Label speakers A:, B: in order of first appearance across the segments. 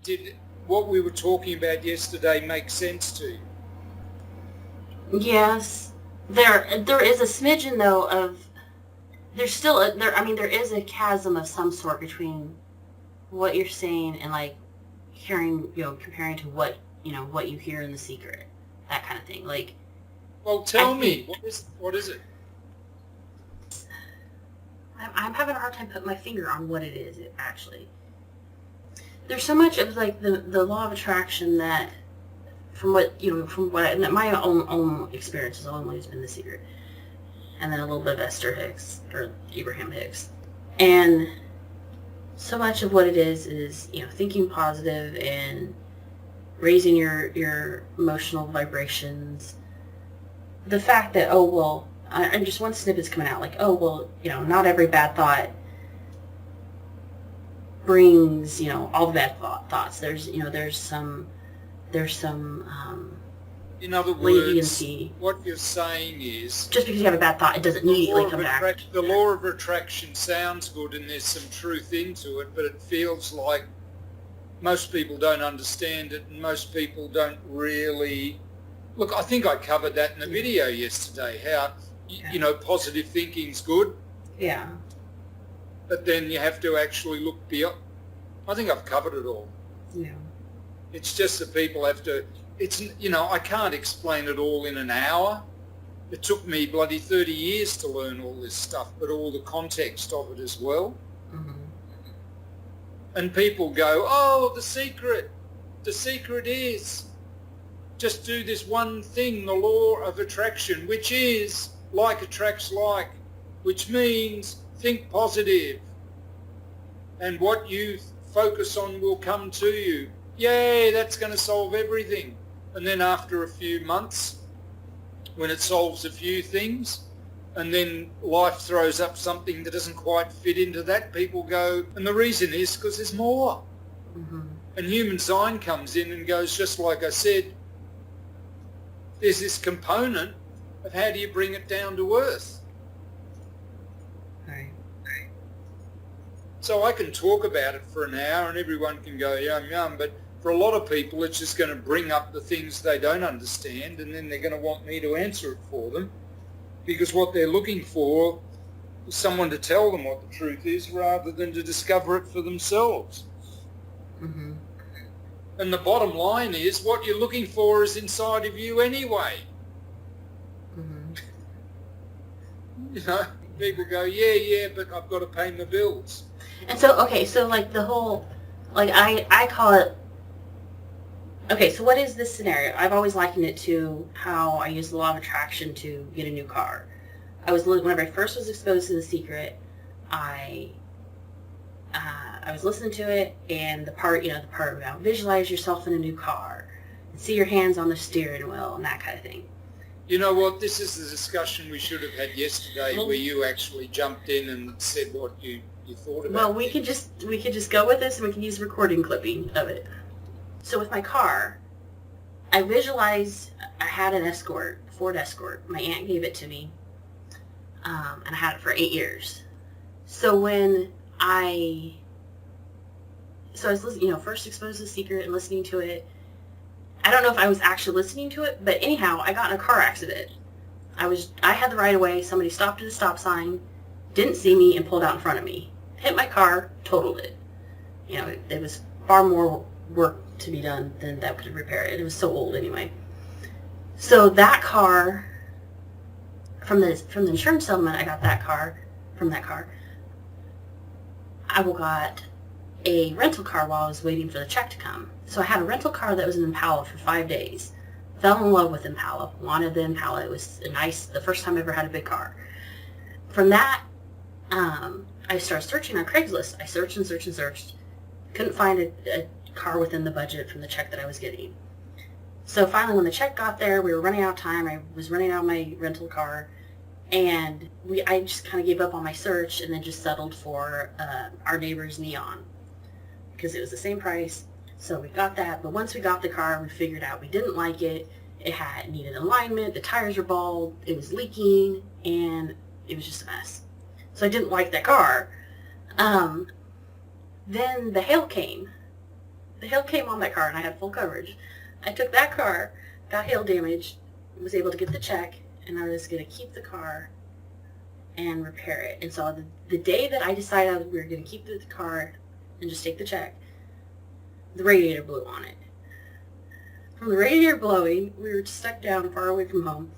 A: did what we were talking about yesterday make sense to you?
B: Yes. There is a smidgen, though, of... There's still there is a chasm of some sort between what you're saying and, like, hearing, comparing to what you hear in The Secret. That kind of thing. Like...
A: Well, tell me. What is it?
B: I'm having a hard time putting my finger on what it is, actually. There's so much of, like, the law of attraction that, from my own experience has always been The Secret. And then a little bit of Esther Hicks, or Abraham Hicks. And so much of what it is, thinking positive and raising your emotional vibrations. The fact that, I'm just one snippet's coming out, like, not every bad thought brings, all the bad thoughts. There's some
A: in other words,
B: leniency.
A: What you're saying is...
B: Just because you have a bad thought, it doesn't immediately come back.
A: The law of attraction sounds good and there's some truth into it, but it feels like most people don't understand it and most people don't really... Look, I think I covered that in the video yesterday, how, positive thinking's good.
B: Yeah.
A: But then you have to actually look beyond... I think I've covered it all.
B: Yeah.
A: It's just that people have to... I can't explain it all in an hour. It took me bloody 30 years to learn all this stuff, but all the context of it as well.
B: Mm-hmm.
A: And people go, the secret is just do this one thing, the law of attraction, which is like attracts like, which means think positive. And what you focus on will come to you. Yay, that's going to solve everything. And then after a few months, when it solves a few things, and then life throws up something that doesn't quite fit into that, people go, and the reason is because there's more.
B: Mm-hmm.
A: And human design comes in and goes, just like I said, there's this component of how do you bring it down to earth.
B: Right.
A: So I can talk about it for an hour and everyone can go yum yum, but for a lot of people it's just going to bring up the things they don't understand and then they're going to want me to answer it for them because what they're looking for is someone to tell them what the truth is rather than to discover it for themselves.
B: Mm-hmm.
A: And the bottom line is what you're looking for is inside of you anyway.
B: Mm-hmm.
A: People go, yeah, but I've got to pay my bills.
B: And so, like the whole, like I call it, so what is this scenario? I've always likened it to how I use the law of attraction to get a new car. Whenever I first was exposed to The Secret, I was listening to it, and the part about visualize yourself in a new car, and see your hands on the steering wheel, and that kind of thing.
A: You know what? This is the discussion we should have had yesterday, where you actually jumped in and said what you thought about.
B: Well, we could just go with this, and we can use recording clipping of it. So with my car, I visualized I had an Escort, Ford Escort. My aunt gave it to me, and I had it for 8 years. So when I was listening, first exposed to The Secret and listening to it. I don't know if I was actually listening to it, but anyhow, I got in a car accident. I had the right of way. Somebody stopped at a stop sign, didn't see me, and pulled out in front of me. Hit my car, totaled it. It was far more work to be done than that could repair it. It was so old anyway. So that car, from the insurance settlement, I got that car, from that car. I got a rental car while I was waiting for the check to come. So I had a rental car that was an Impala for 5 days. Fell in love with Impala. Wanted the Impala. It was the first time I ever had a big car. From that, I started searching on Craigslist. I searched and searched and searched. Couldn't find a car within the budget from the check that I was getting. So finally, when the check got there, we were running out of time. I was running out of my rental car. And I just kind of gave up on my search and then just settled for our neighbor's Neon. Because it was the same price. So we got that. But once we got the car, we figured out we didn't like it. It needed alignment. The tires were bald. It was leaking. And it was just a mess. So I didn't like that car. Then the hail came. the hail came on that car and I had full coverage. I took that car, got hail damage, was able to get the check, and I was going to keep the car and repair it. And so the day that I decided we were going to keep the car and just take the check, the radiator blew on it. From the radiator blowing, we were stuck down far away from home.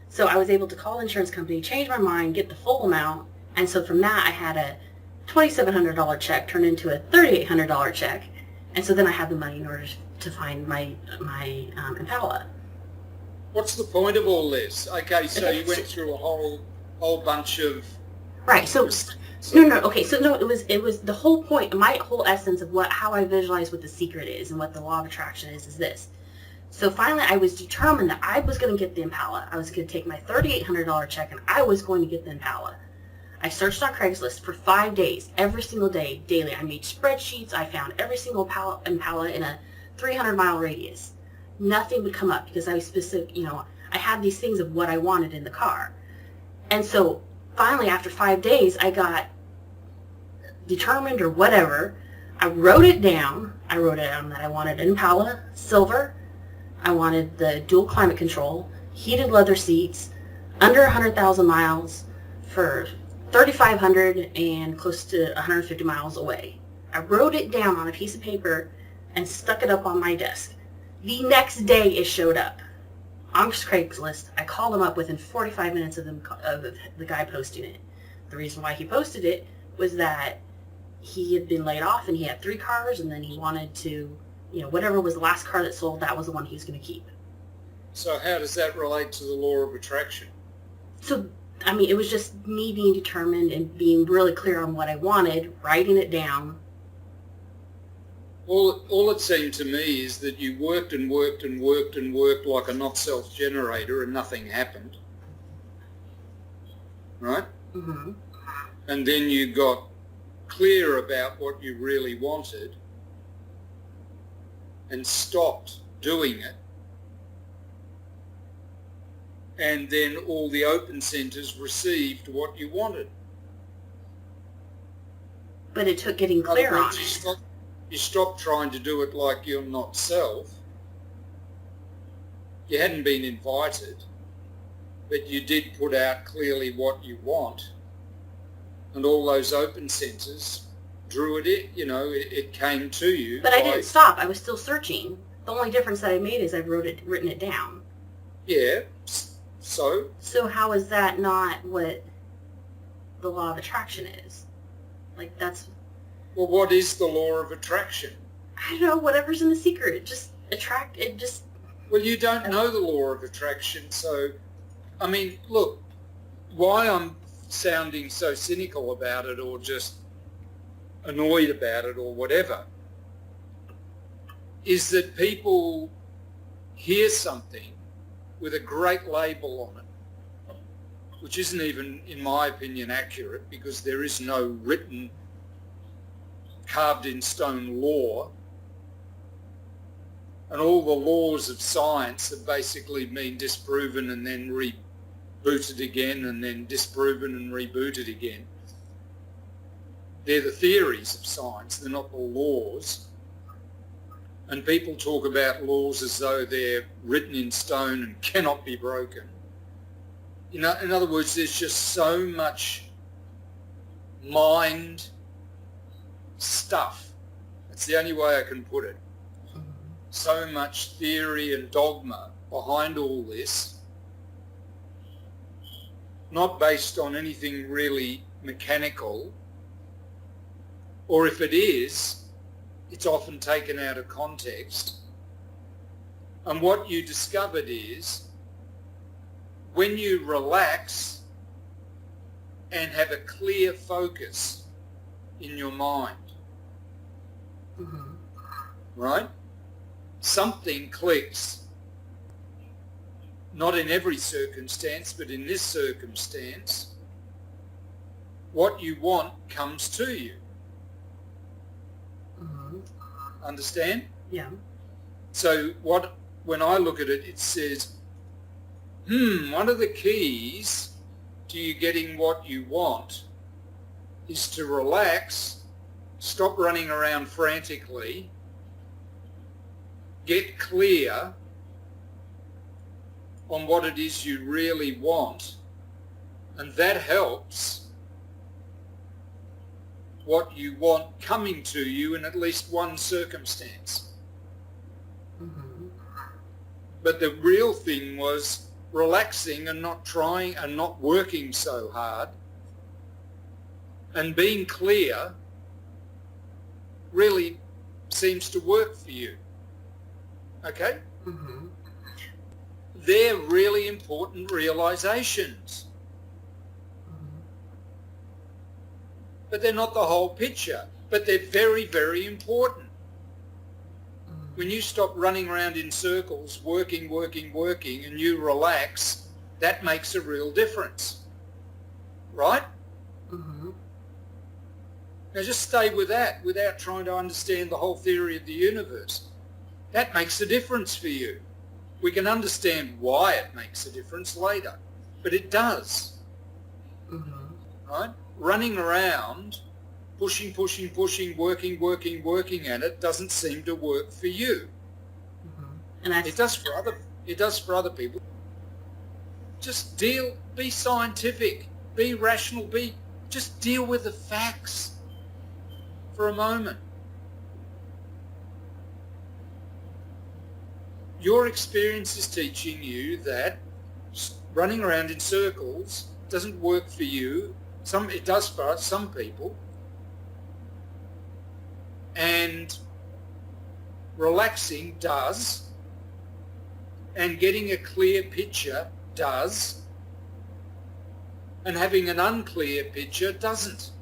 B: So I was able to call the insurance company, change my mind, get the full amount. And so from that, I had a $2,700 check turned into a $3,800 check. And so then I had the money in order to find my Impala.
A: What's the point of all this? Okay, so you went through a whole bunch of...
B: Right, so... No, okay, so no, it was the whole point, my whole essence of how I visualize what the secret is and what the law of attraction is this. So finally, I was determined that I was going to get the Impala. I was going to take my $3,800 check, and I was going to get the Impala. I searched on Craigslist for 5 days, every single day, daily. I made spreadsheets. I found every single Impala in a 300-mile radius. Nothing would come up because I was specific, I had these things of what I wanted in the car. And so finally, after 5 days, I got determined or whatever. I wrote it down. I wrote it down that I wanted an Impala silver. I wanted the dual climate control, heated leather seats, under 100,000 miles for 3,500 and close to 150 miles away. I wrote it down on a piece of paper and stuck it up on my desk. The next day it showed up on Craigslist. I called him up within 45 minutes of the guy posting it. The reason why he posted it was that he had been laid off and he had 3 cars, and then he wanted to, whatever was the last car that sold, that was the one he was going to keep.
A: So how does that relate to the law of attraction?
B: So, it was just me being determined and being really clear on what I wanted, writing it down.
A: All it seemed to me is that you worked and worked and worked and worked like a not-self generator and nothing happened. Right?
B: Mm-hmm.
A: And then you got clear about what you really wanted and stopped doing it. And then all the open centres received what you wanted.
B: But it took getting clear on it.
A: You stopped trying to do it like you're not self. You hadn't been invited, but you did put out clearly what you want. And all those open centres drew it in, it came to you.
B: But I didn't stop. I was still searching. The only difference that I made is I've written it down.
A: Yeah, so?
B: So how is that not what the law of attraction is? That's...
A: Well, what is the law of attraction?
B: I don't know, whatever's in the secret.
A: Well, you don't know the law of attraction, so, look, why I'm sounding so cynical about it or just annoyed about it or whatever is that people hear something with a great label on it, which isn't even, in my opinion, accurate because there is no written carved in stone law, and all the laws of science have basically been disproven and then rebooted again and then disproven and rebooted again. They're the theories of science, they're not the laws. And people talk about laws as though they're written in stone and cannot be broken. In other words, there's just so much mind stuff. That's the only way I can put it. So much theory and dogma behind all this, not based on anything really mechanical, or if it is, it's often taken out of context. And what you discovered is when you relax and have a clear focus in your mind, right? Something clicks. Not in every circumstance, but in this circumstance, what you want comes to you. Understand?
B: Yeah.
A: So when I look at it, it says, one of the keys to you getting what you want is to relax, stop running around frantically, get clear on what it is you really want, and that helps what you want coming to you in at least one circumstance.
B: Mm-hmm.
A: But the real thing was relaxing and not trying and not working so hard, and being clear really seems to work for you. Okay?
B: Mm-hmm.
A: They're really important realizations.
B: Mm-hmm.
A: But they're not the whole picture. But they're very, very important.
B: Mm-hmm.
A: When you stop running around in circles, working, and you relax, that makes a real difference. Right?
B: Mm-hmm.
A: Now just stay with that without trying to understand the whole theory of the universe. That makes a difference for you. We can understand why it makes a difference later, but it does.
B: Mm-hmm.
A: Right? Running around, pushing, working at it doesn't seem to work for you.
B: Mm-hmm. And
A: It does for other people. Just be scientific, be rational, just deal with the facts for a moment. Your experience is teaching you that running around in circles doesn't work for you. It does for some people. And relaxing does. And getting a clear picture does. And having an unclear picture doesn't.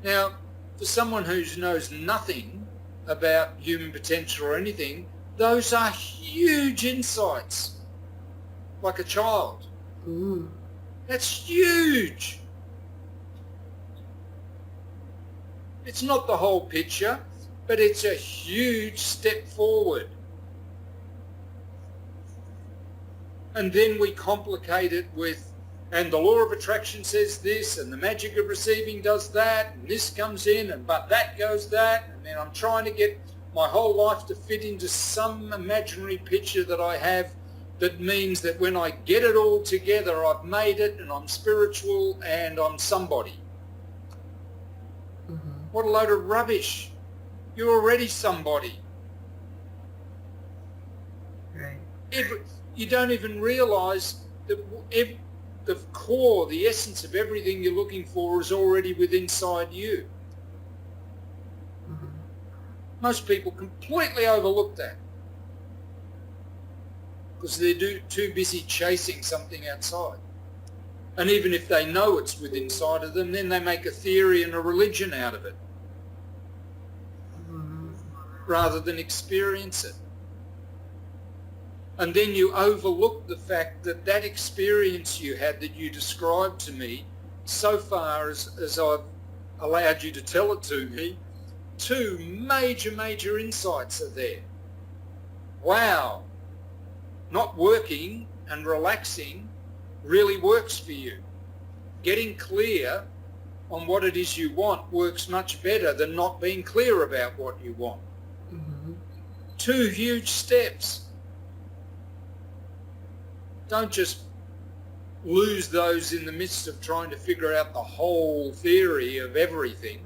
A: Now, for someone who knows nothing about human potential or anything, those are huge insights, like a child.
B: Mm.
A: That's huge. It's not the whole picture, but it's a huge step forward. And then we complicate it with, and the law of attraction says this, and the magic of receiving does that, and this comes in, and but that goes that, and then I'm trying to get my whole life to fit into some imaginary picture that I have that means that when I get it all together, I've made it, and I'm spiritual, and I'm somebody.
B: Mm-hmm.
A: What a load of rubbish. You're already somebody.
B: Right.
A: You don't even realise that the core, the essence of everything you're looking for is already within inside you.
B: Mm-hmm.
A: Most people completely overlook that because they're too busy chasing something outside. And even if they know it's within inside of them, then they make a theory and a religion out of it
B: Mm-hmm.
A: rather than experience it. And then you overlook the fact that that experience you had that you described to me, so far as I've allowed you to tell it to me, two major insights are there. Wow, not working and relaxing really works for you. Getting clear on what it is you want works much better than not being clear about what you want.
B: Mm-hmm.
A: Two huge steps. Don't just lose those in the midst of trying to figure out the whole theory of everything,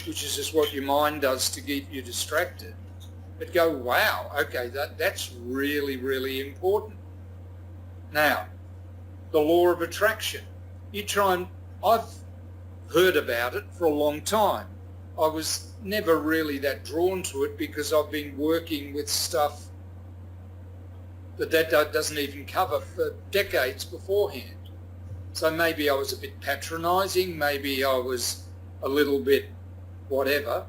A: which is just what your mind does to keep you distracted. But go, wow, okay, that's really, really important. Now, the law of attraction. I've heard about it for a long time. I was never really that drawn to it because I've been working with stuff that doesn't even cover for decades beforehand. So maybe I was a bit patronising, maybe I was a little bit whatever,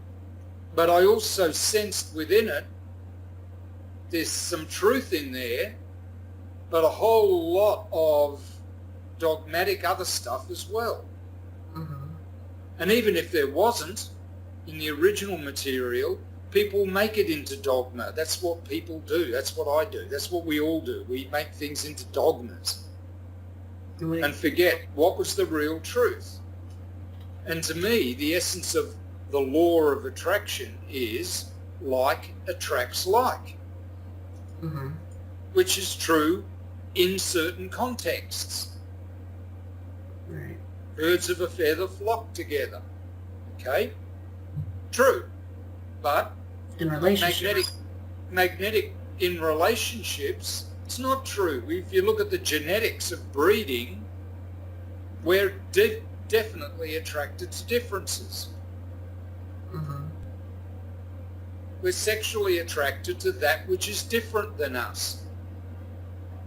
A: but I also sensed within it there's some truth in there, but a whole lot of dogmatic other stuff as well.
B: Mm-hmm.
A: And even if there wasn't in the original material, people make it into dogma. That's what people do. That's what I do. That's what we all do. We make things into dogmas and forget what was the real truth. And to me, the essence of the law of attraction is like attracts like,
B: Mm-hmm.
A: which is true in certain contexts.
B: Right.
A: Birds of a feather flock together. Okay? True. But
B: In relationships.
A: magnetic in relationships, it's not true. If you look at the genetics of breeding, we're definitely attracted to differences.
B: Mm-hmm.
A: We're sexually attracted to that which is different than us.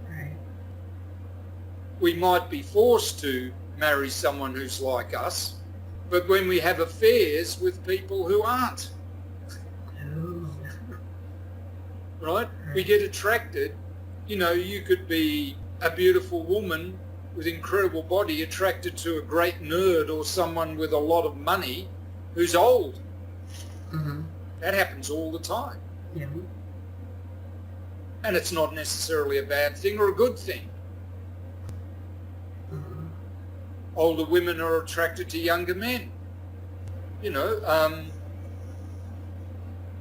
B: Right.
A: We might be forced to marry someone who's like us, but when we have affairs with people who aren't,
B: Ooh.
A: right? We get attracted. You know, you could be a beautiful woman with incredible body attracted to a great nerd or someone with a lot of money who's old.
B: Mm-hmm.
A: That happens all the time.
B: Yeah.
A: And it's not necessarily a bad thing or a good thing.
B: Mm-hmm.
A: Older women are attracted to younger men. You know,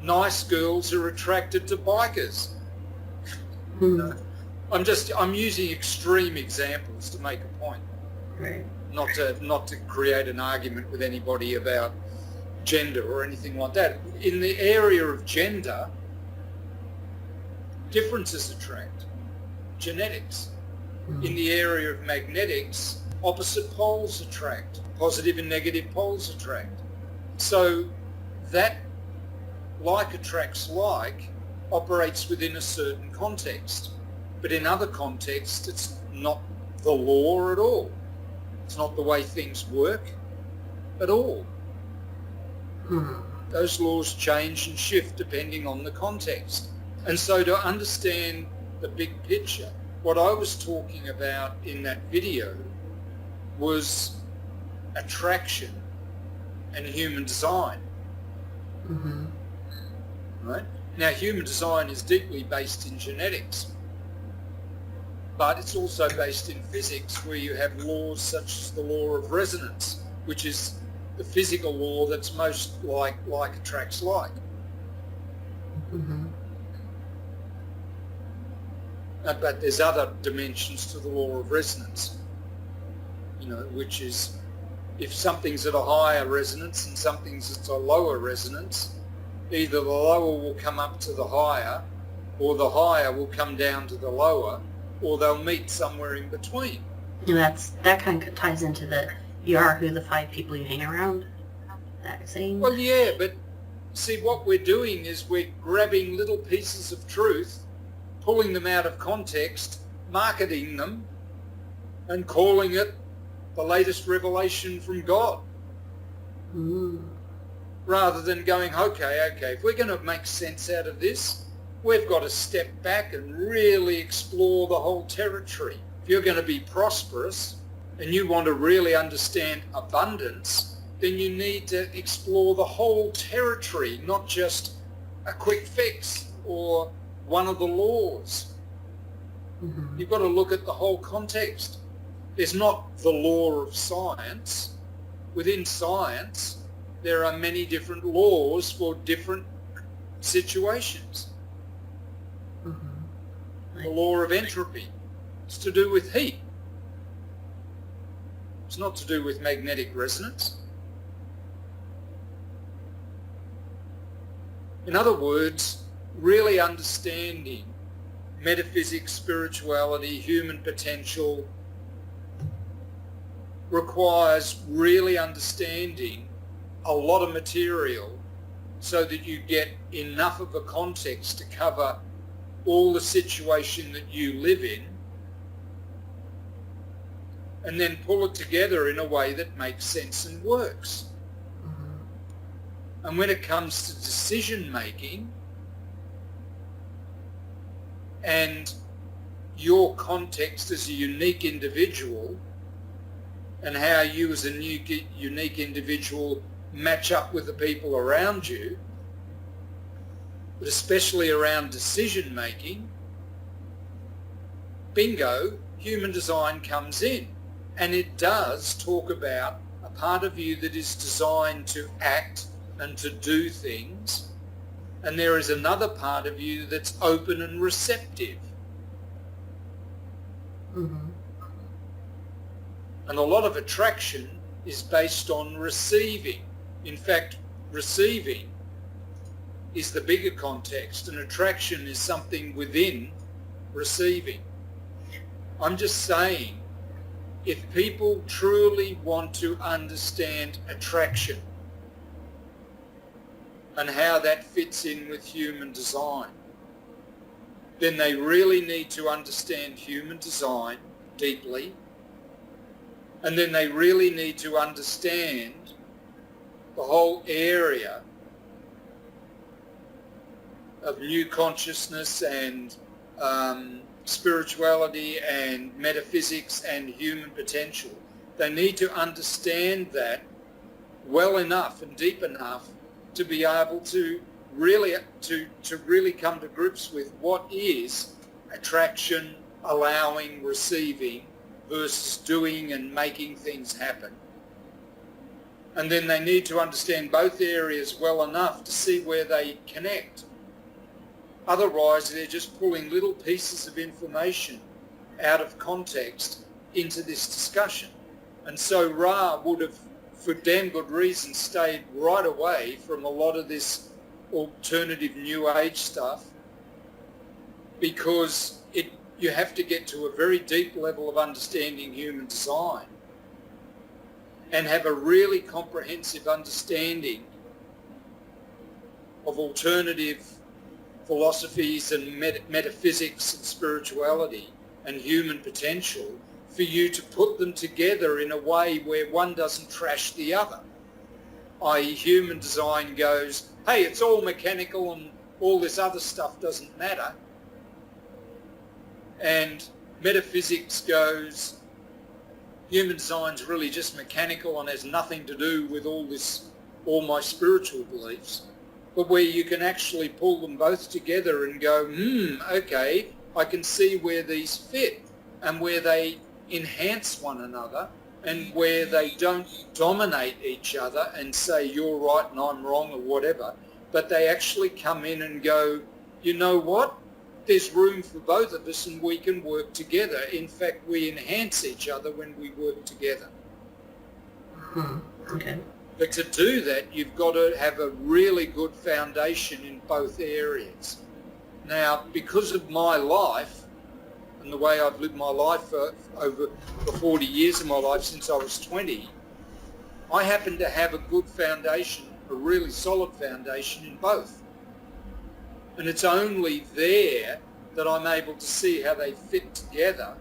A: nice girls are attracted to bikers.
B: Mm-hmm.
A: I'm using extreme examples to make a point,
B: Right.
A: not to create an argument with anybody about gender or anything like that. In the area of gender, differences attract, genetics.
B: Mm-hmm.
A: In the area of magnetics, opposite poles attract, positive and negative poles attract. So that like attracts like operates within a certain context. But in other contexts, it's not the law at all. It's not the way things work at all.
B: Mm-hmm.
A: Those laws change and shift depending on the context. And so to understand the big picture, what I was talking about in that video was attraction and human design.
B: Mm-hmm.
A: Right? Now, human design is deeply based in genetics, but it's also based in physics, where you have laws such as the law of resonance, which is the physical law that's most like attracts like.
B: Mm-hmm.
A: But there's other dimensions to the law of resonance, you know, which is if something's at a higher resonance and something's at a lower resonance, either the lower will come up to the higher, or the higher will come down to the lower, or they'll meet somewhere in between.
B: And that kind of ties into the you are who the 5 people you hang around. That saying.
A: Well, yeah, but see, what we're doing is we're grabbing little pieces of truth, pulling them out of context, marketing them, and calling it the latest revelation from God.
B: Mm.
A: Rather than going, okay, if we're going to make sense out of this, we've got to step back and really explore the whole territory. If you're going to be prosperous and you want to really understand abundance, then you need to explore the whole territory, not just a quick fix or one of the laws.
B: Mm-hmm.
A: You've got to look at the whole context. There's not the law of science. Within science, there are many different laws for different situations.
B: Mm-hmm.
A: The law of entropy. It's to do with heat. It's not to do with magnetic resonance. In other words, really understanding metaphysics, spirituality, human potential requires really understanding a lot of material so that you get enough of a context to cover all the situation that you live in, and then pull it together in a way that makes sense and works.
B: Mm-hmm.
A: And when it comes to decision making and your context as a unique individual and how you as a unique individual match up with the people around you, but especially around decision making, bingo, human design comes in. And it does talk about a part of you that is designed to act and to do things, and there is another part of you that's open and receptive.
B: Mm-hmm.
A: And a lot of attraction is based on receiving. In fact, receiving is the bigger context, and attraction is something within receiving. I'm just saying, if people truly want to understand attraction and how that fits in with human design, then they really need to understand human design deeply, and then they really need to understand the whole area of new consciousness and spirituality and metaphysics and human potential. They need to understand that well enough and deep enough to be able to really come to grips with what is attraction, allowing, receiving, versus doing and making things happen. And then they need to understand both areas well enough to see where they connect. Otherwise, they're just pulling little pieces of information out of context into this discussion. And so Ra would have, for damn good reason, stayed right away from a lot of this alternative New Age stuff, because you have to get to a very deep level of understanding human design and have a really comprehensive understanding of alternative philosophies and metaphysics and spirituality and human potential for you to put them together in a way where one doesn't trash the other. I.e., human design goes, hey, it's all mechanical and all this other stuff doesn't matter. And metaphysics goes, human design's really just mechanical and has nothing to do with all my spiritual beliefs. But where you can actually pull them both together and go, okay, I can see where these fit and where they enhance one another and where they don't dominate each other and say you're right and I'm wrong or whatever, but they actually come in and go, you know what? There's room for both of us and we can work together. In fact, we enhance each other when we work together.
B: Okay.
A: But to do that, you've got to have a really good foundation in both areas. Now, because of my life and the way I've lived my life for over the 40 years of my life since I was 20, I happen to have a good foundation, a really solid foundation in both. And it's only there that I'm able to see how they fit together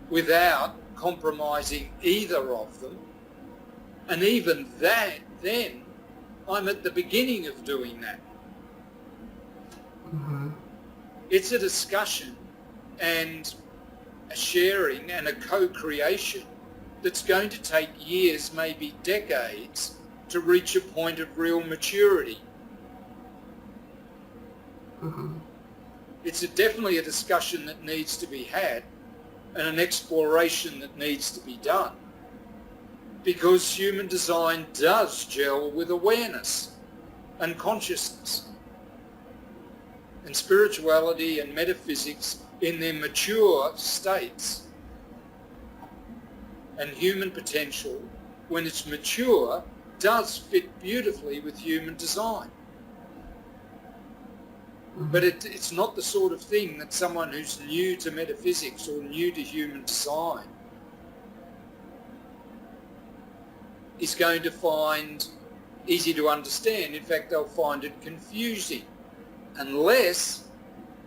A: without compromising either of them. And even that, then, I'm at the beginning of doing that.
B: Mm-hmm.
A: It's a discussion and a sharing and a co-creation that's going to take years, maybe decades, to reach a point of real maturity.
B: Mm-hmm.
A: It's definitely a discussion that needs to be had and an exploration that needs to be done. Because human design does gel with awareness and consciousness. And spirituality and metaphysics in their mature states. And human potential, when it's mature, does fit beautifully with human design. But it's not the sort of thing that someone who's new to metaphysics or new to human design is going to find easy to understand. In fact, they'll find it confusing unless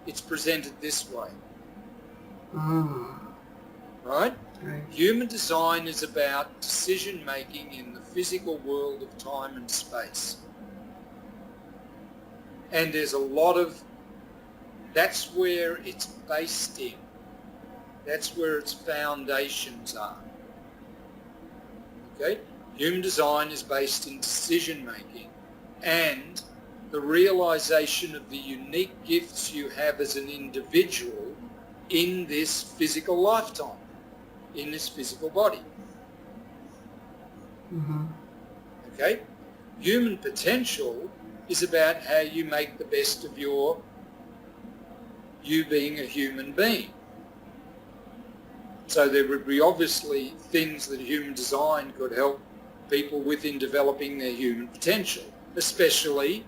A: it's presented this way. Right? Human design is about decision making in the physical world of time and space. And there's a lot of, that's where it's based in. That's where its foundations are. Okay? Human design is based in decision making and the realization of the unique gifts you have as an individual in this physical lifetime, in this physical body.
B: Mm-hmm.
A: Okay? Human potential is about how you make the best of you being a human being. So there would be obviously things that human design could help people with in developing their human potential, especially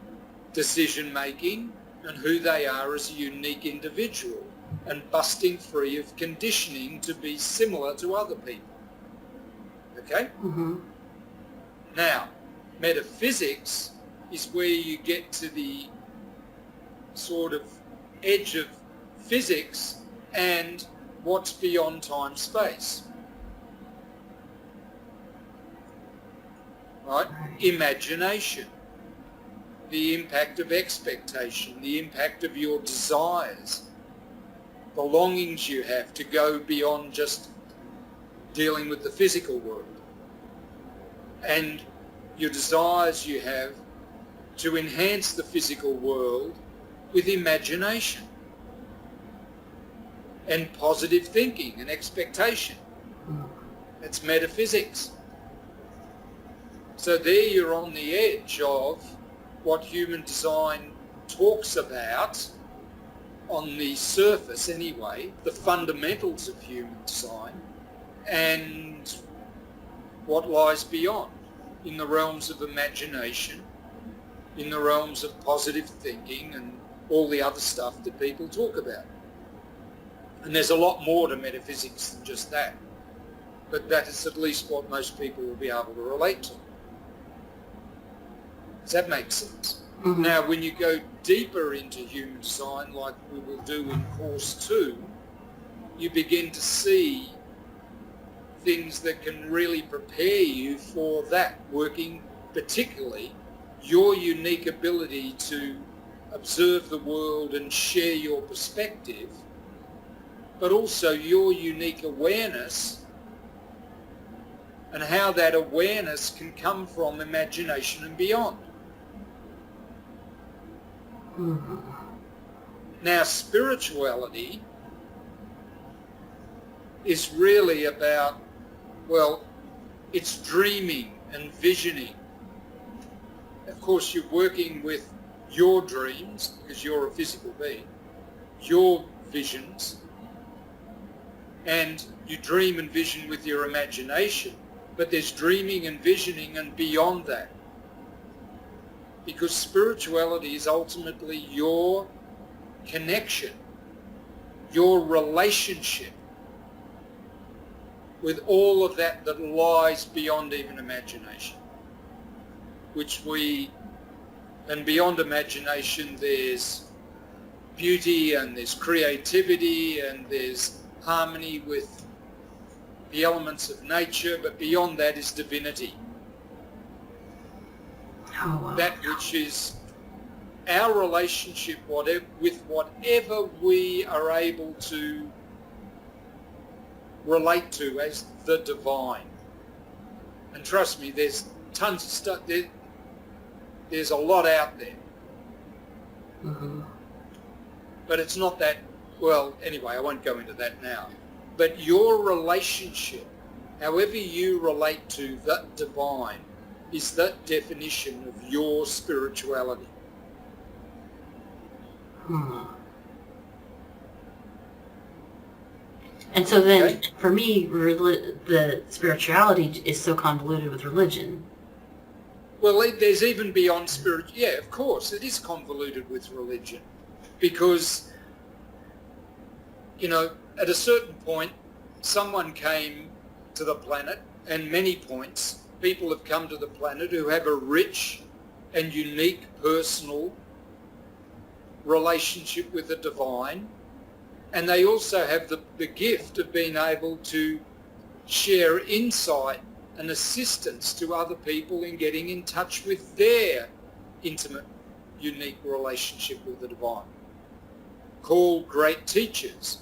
A: decision making and who they are as a unique individual, and busting free of conditioning to be similar to other people. Okay?
B: Mm-hmm.
A: Now, metaphysics is where you get to the sort of edge of physics and what's beyond time-space. Right? Imagination, the impact of expectation, the impact of your desires, the longings you have to go beyond just dealing with the physical world, and your desires you have to enhance the physical world with imagination and positive thinking and expectation. That's metaphysics. So there you're on the edge of what human design talks about, on the surface anyway, the fundamentals of human design, and what lies beyond in the realms of imagination, in the realms of positive thinking and all the other stuff that people talk about. And there's a lot more to metaphysics than just that, but that is at least what most people will be able to relate to. Does that make sense?
B: Mm-hmm.
A: Now, when you go deeper into human design, like we will do in Course 2, you begin to see things that can really prepare you for that, working particularly your unique ability to observe the world and share your perspective, but also your unique awareness and how that awareness can come from imagination and beyond.
B: Mm-hmm.
A: Now, spirituality is really about, well, it's dreaming and visioning. Of course, you're working with your dreams, because you're a physical being, your visions, and you dream and vision with your imagination, but there's dreaming and visioning and beyond that. Because spirituality is ultimately your connection, your relationship with all of that that lies beyond even imagination. And beyond imagination there's beauty and there's creativity and there's harmony with the elements of nature, but beyond that is divinity.
B: Oh, wow.
A: That which is our relationship with whatever we are able to relate to as the divine. And trust me, there's tons of stuff, there's a lot out there.
B: Mm-hmm.
A: But it's not that, well, anyway, I won't go into that now. But your relationship, however you relate to that divine, is that definition of your spirituality.
B: Hmm. And so then,
A: Okay.
B: for me, the spirituality is so convoluted with religion.
A: Well, there's even beyond spirit. Yeah, of course, it is convoluted with religion. Because, at a certain point, someone came to the planet, and many points, people have come to the planet who have a rich and unique personal relationship with the divine, and they also have the gift of being able to share insight and assistance to other people in getting in touch with their intimate, unique relationship with the divine, called great teachers.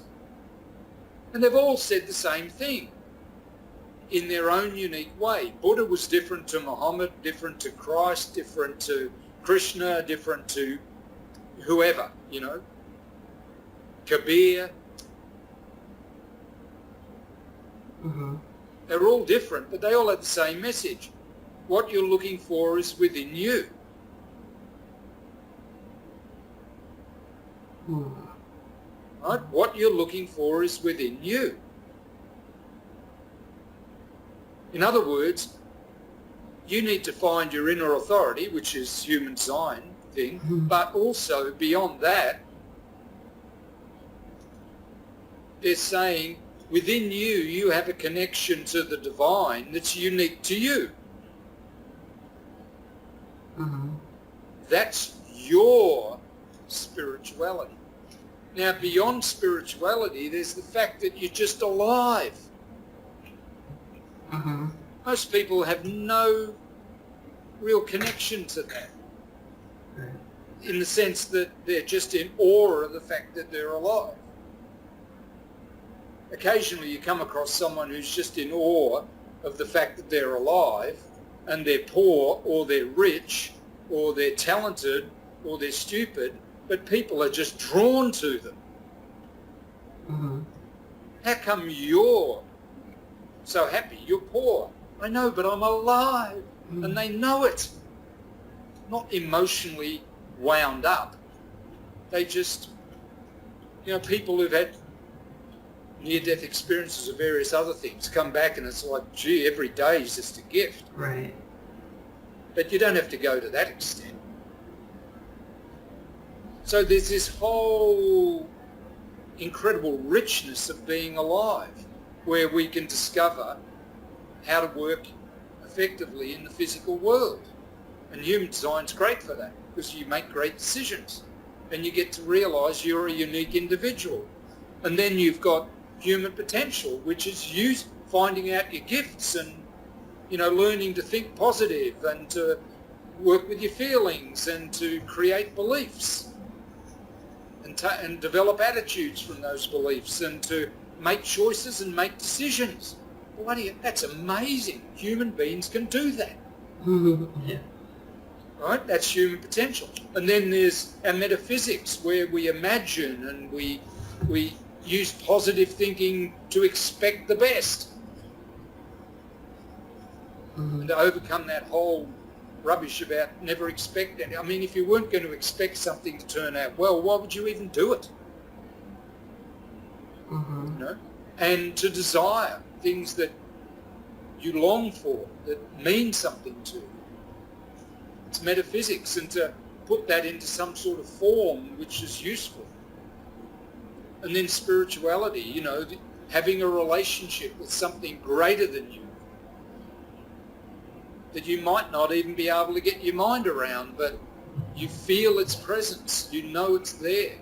A: And they've all said the same thing in their own unique way. Buddha was different to Muhammad, different to Christ, different to Krishna, different to whoever, Kabir.
B: Mm-hmm.
A: They're all different, but they all have the same message. What you're looking for is within you. Right? What you're looking for is within you. In other words, you need to find your inner authority, which is human design thing, but also beyond that, they're saying within you, you have a connection to the divine that's unique to you. That's your spirituality. Now, beyond spirituality, there's the fact that you're just alive. Most people have no real connection to that, in the sense that they're just in awe of the fact that they're alive. Occasionally you come across someone who's just in awe of the fact that they're alive, and they're poor or they're rich or they're talented or they're stupid, but people are just drawn to them. How come you're so happy? You're poor. I know, but I'm alive. And they know it. Not emotionally wound up. They just, people who've had near-death experiences of various other things come back and it's like, gee, every day is just a gift.
B: Right.
A: But you don't have to go to that extent. So there's this whole incredible richness of being alive, where we can discover how to work effectively in the physical world. And human design's great for that, because you make great decisions and you get to realise you're a unique individual. And then you've got human potential, which is you finding out your gifts and, learning to think positive and to work with your feelings and to create beliefs and develop attitudes from those beliefs and to make choices and make decisions. That's amazing. Human beings can do that.
B: Yeah.
A: Right? That's human potential. And then there's our metaphysics, where we imagine and we use positive thinking to expect the best. And to overcome that whole rubbish about never expect that. I mean, if you weren't going to expect something to turn out well, why would you even do it? And to desire things that you long for, that mean something to you. It's metaphysics, and to put that into some sort of form which is useful. And then spirituality, having a relationship with something greater than you, that you might not even be able to get your mind around, but you feel its presence, you know it's there.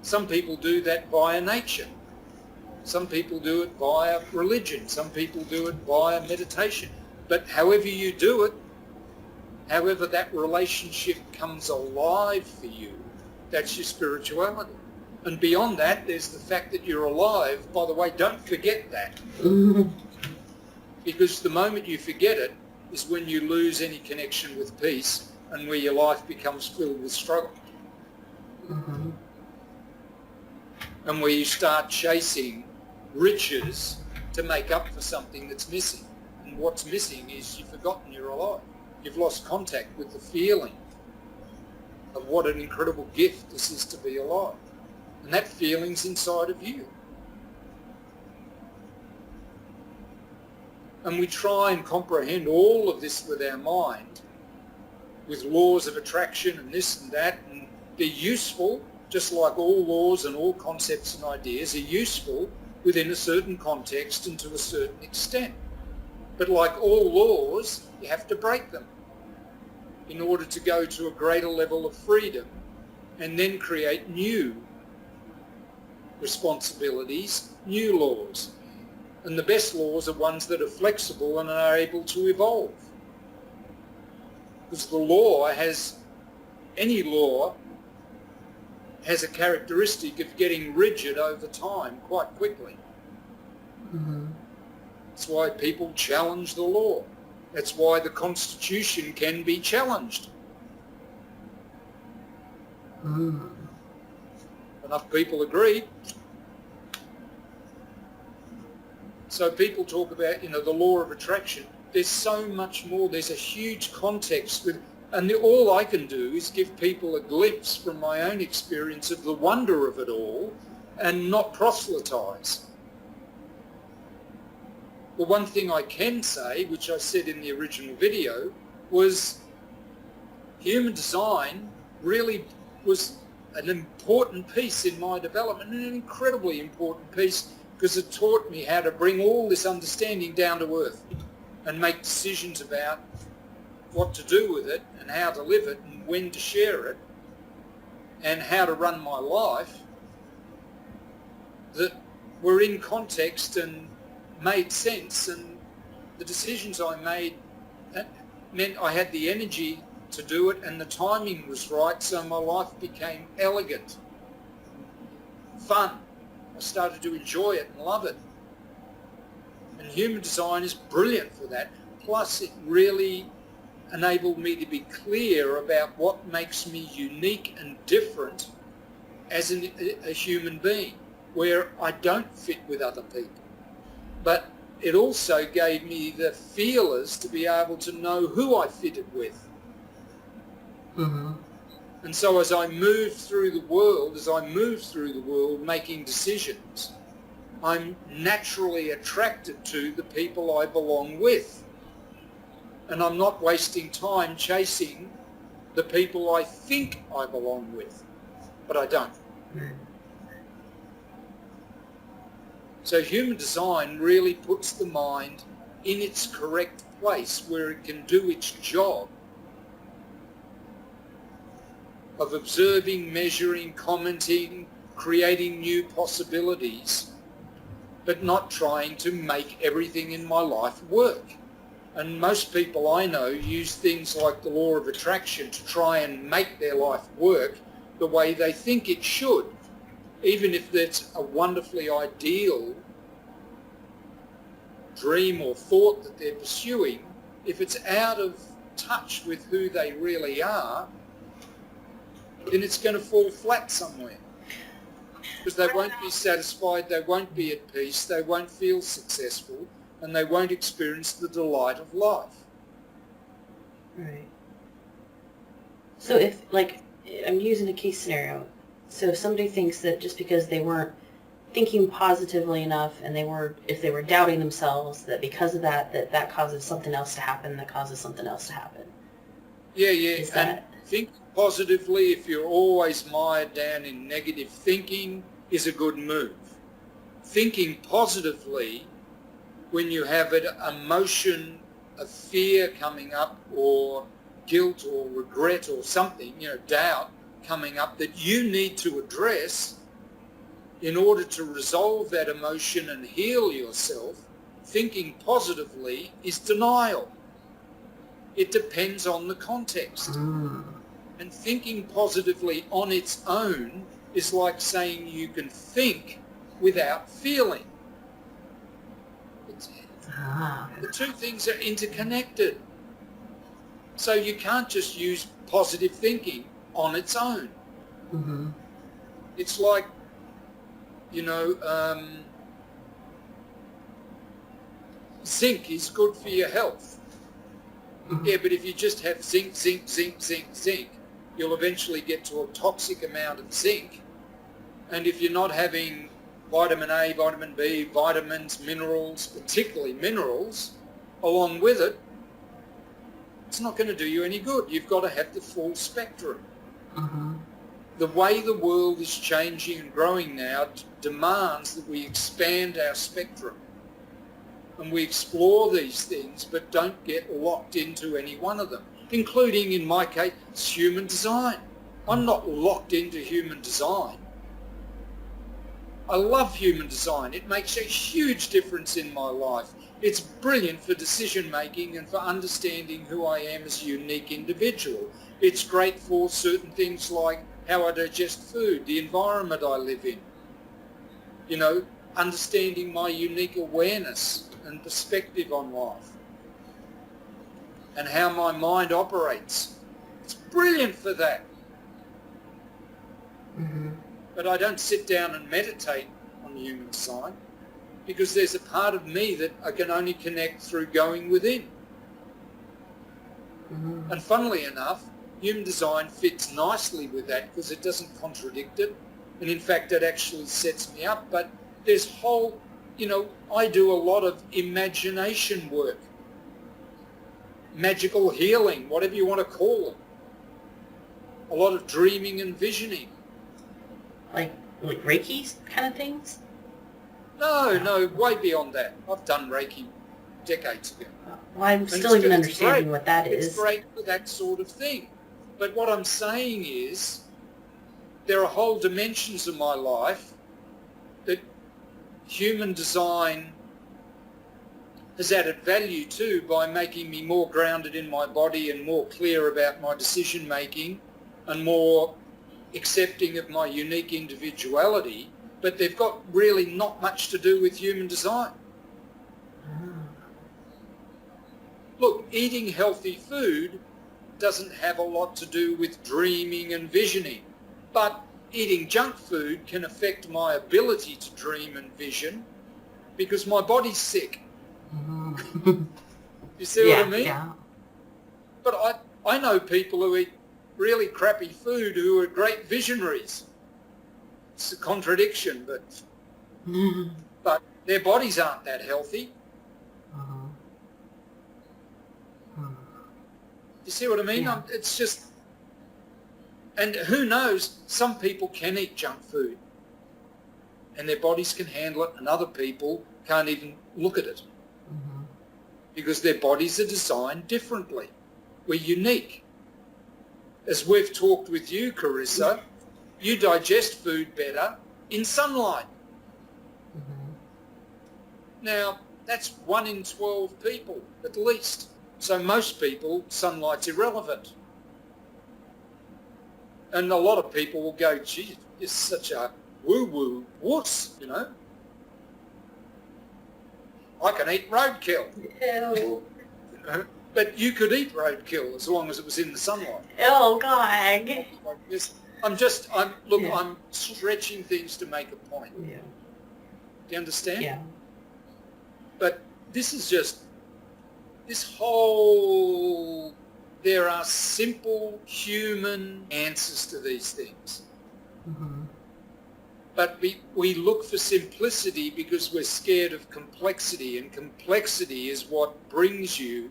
A: Some people do that via nature. Some people do it via religion. Some people do it via meditation. But however you do it, however that relationship comes alive for you, that's your spirituality. And beyond that, there's the fact that you're alive. By the way, don't forget that. Because the moment you forget it is when you lose any connection with peace and where your life becomes filled with struggle. And where you start chasing riches to make up for something that's missing. And what's missing is you've forgotten you're alive. You've lost contact with the feeling of what an incredible gift this is to be alive. And that feeling's inside of you. And we try and comprehend all of this with our mind, with laws of attraction and this and that, and they're useful, just like all laws and all concepts and ideas are useful within a certain context and to a certain extent. But like all laws, you have to break them in order to go to a greater level of freedom and then create new responsibilities, new laws. And the best laws are ones that are flexible and are able to evolve. Because any law has a characteristic of getting rigid over time quite quickly. That's why people challenge the law. That's why the Constitution can be challenged. Enough people agree. So people talk about, the law of attraction. There's so much more. There's a huge context with And all I can do is give people a glimpse from my own experience of the wonder of it all and not proselytise. The one thing I can say, which I said in the original video, was human design really was an important piece in my development, and an incredibly important piece, because it taught me how to bring all this understanding down to earth and make decisions about what to do with it and how to live it and when to share it and how to run my life that were in context and made sense. And the decisions I made, that meant I had the energy to do it, and the timing was right, so my life became elegant, fun. I started to enjoy it and love it. And human design is brilliant for that. Plus, it really enabled me to be clear about what makes me unique and different as a human being, where I don't fit with other people. But it also gave me the feelers to be able to know who I fitted with.
B: Mm-hmm.
A: And so as I moved through the world making decisions, I'm naturally attracted to the people I belong with. And I'm not wasting time chasing the people I think I belong with, but I don't. So human design really puts the mind in its correct place where it can do its job of observing, measuring, commenting, creating new possibilities, but not trying to make everything in my life work. And most people I know use things like the law of attraction to try and make their life work the way they think it should, even if that's a wonderfully ideal dream or thought that they're pursuing. If it's out of touch with who they really are, then it's going to fall flat somewhere, because they won't be satisfied, they won't be at peace, they won't feel successful, and they won't experience the delight of life.
B: Right. So if, like, I'm using a case scenario, so if somebody thinks that just because they weren't thinking positively enough and if they were doubting themselves, that because of that causes something else to happen, that causes something else to happen.
A: Yeah. And think positively, if you're always mired down in negative thinking, is a good move. Thinking positively when you have an emotion of fear coming up, or guilt or regret or something, doubt coming up that you need to address in order to resolve that emotion and heal yourself, thinking positively is denial. It depends on the context. And thinking positively on its own is like saying you can think without feeling. The two things are interconnected. So you can't just use positive thinking on its own.
B: Mm-hmm.
A: It's like, zinc is good for your health. Mm-hmm. Yeah, but if you just have zinc, you'll eventually get to a toxic amount of zinc. And if you're not having vitamin A, vitamin B, vitamins, minerals, particularly minerals, along with it, it's not going to do you any good. You've got to have the full spectrum.
B: Mm-hmm.
A: The way the world is changing and growing now demands that we expand our spectrum and we explore these things, but don't get locked into any one of them, including, in my case, human design. I'm not locked into human design. I love human design. It makes a huge difference in my life. It's brilliant for decision making and for understanding who I am as a unique individual. It's great for certain things like how I digest food, the environment I live in, understanding my unique awareness and perspective on life and how my mind operates. It's brilliant for that.
B: Mm-hmm.
A: But I don't sit down and meditate on human design, because there's a part of me that I can only connect through going within.
B: Mm.
A: And funnily enough, human design fits nicely with that because it doesn't contradict it. And in fact, it actually sets me up. But there's whole, I do a lot of imagination work, magical healing, whatever you want to call it. A lot of dreaming and visioning.
B: Like Reiki kind of things?
A: No, way beyond that. I've done Reiki decades ago.
B: Well, I'm
A: And
B: still even
A: it's
B: understanding
A: great.
B: what that is.
A: It's great for that sort of thing. But what I'm saying is there are whole dimensions of my life that human design has added value to by making me more grounded in my body and more clear about my decision making and more accepting of my unique individuality, but they've got really not much to do with human design. Look, eating healthy food doesn't have a lot to do with dreaming and visioning, but eating junk food can affect my ability to dream and vision because my body's sick. You see what I mean?
B: Yeah.
A: But I know people who eat really crappy food who are great visionaries. It's a contradiction, but their bodies aren't that healthy. You see what I mean?
B: Yeah.
A: It's just, and who knows, some people can eat junk food and their bodies can handle it and other people can't even look at it because their bodies are designed differently. We're unique. As we've talked with you, Karissa, you digest food better in sunlight. Now, that's 1 in 12 people at least. So most people, sunlight's irrelevant. And a lot of people will go, gee, you're such a woo-woo wuss, I can eat roadkill.
B: Ew.
A: But you could eat roadkill as long as it was in the sunlight.
B: Oh, God.
A: I'm stretching things to make a point.
B: Yeah.
A: Do you understand?
B: Yeah.
A: But this is just, there are simple human answers to these things. But we look for simplicity because we're scared of complexity, and complexity is what brings you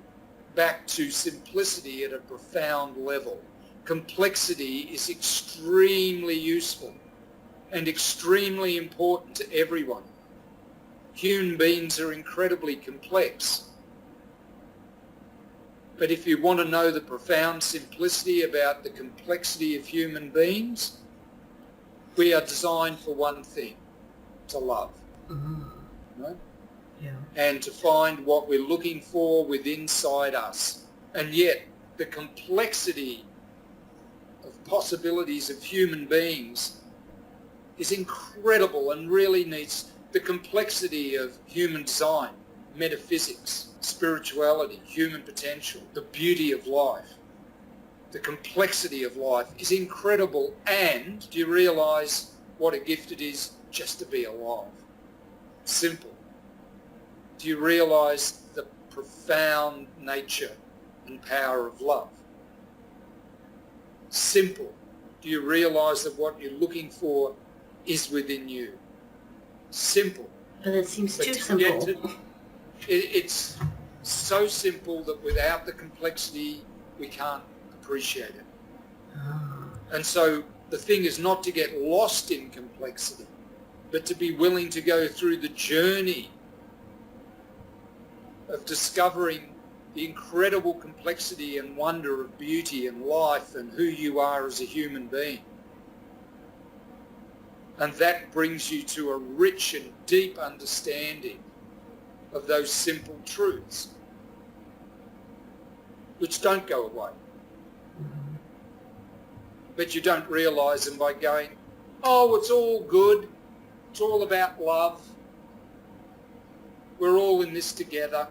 A: back to simplicity at a profound level. Complexity is extremely useful and extremely important to everyone. Human beings are incredibly complex. But if you want to know the profound simplicity about the complexity of human beings, we are designed for one thing, to love. Right?
B: Yeah.
A: And to find what we're looking for within inside us. And yet the complexity of possibilities of human beings is incredible and really needs the complexity of human design, metaphysics, spirituality, human potential, the beauty of life. The complexity of life is incredible, and do you realise what a gift it is just to be alive? Simple. Do you realise the profound nature and power of love? Simple. Do you realise that what you're looking for is within you? Simple.
B: But it seems
A: But
B: too
A: to get
B: simple.
A: it's so simple that without the complexity, we can't appreciate it. And so the thing is not to get lost in complexity, but to be willing to go through the journey of discovering the incredible complexity and wonder of beauty and life and who you are as a human being. And that brings you to a rich and deep understanding of those simple truths, which don't go away. But you don't realise them by going, oh, it's all good. It's all about love. We're all in this together.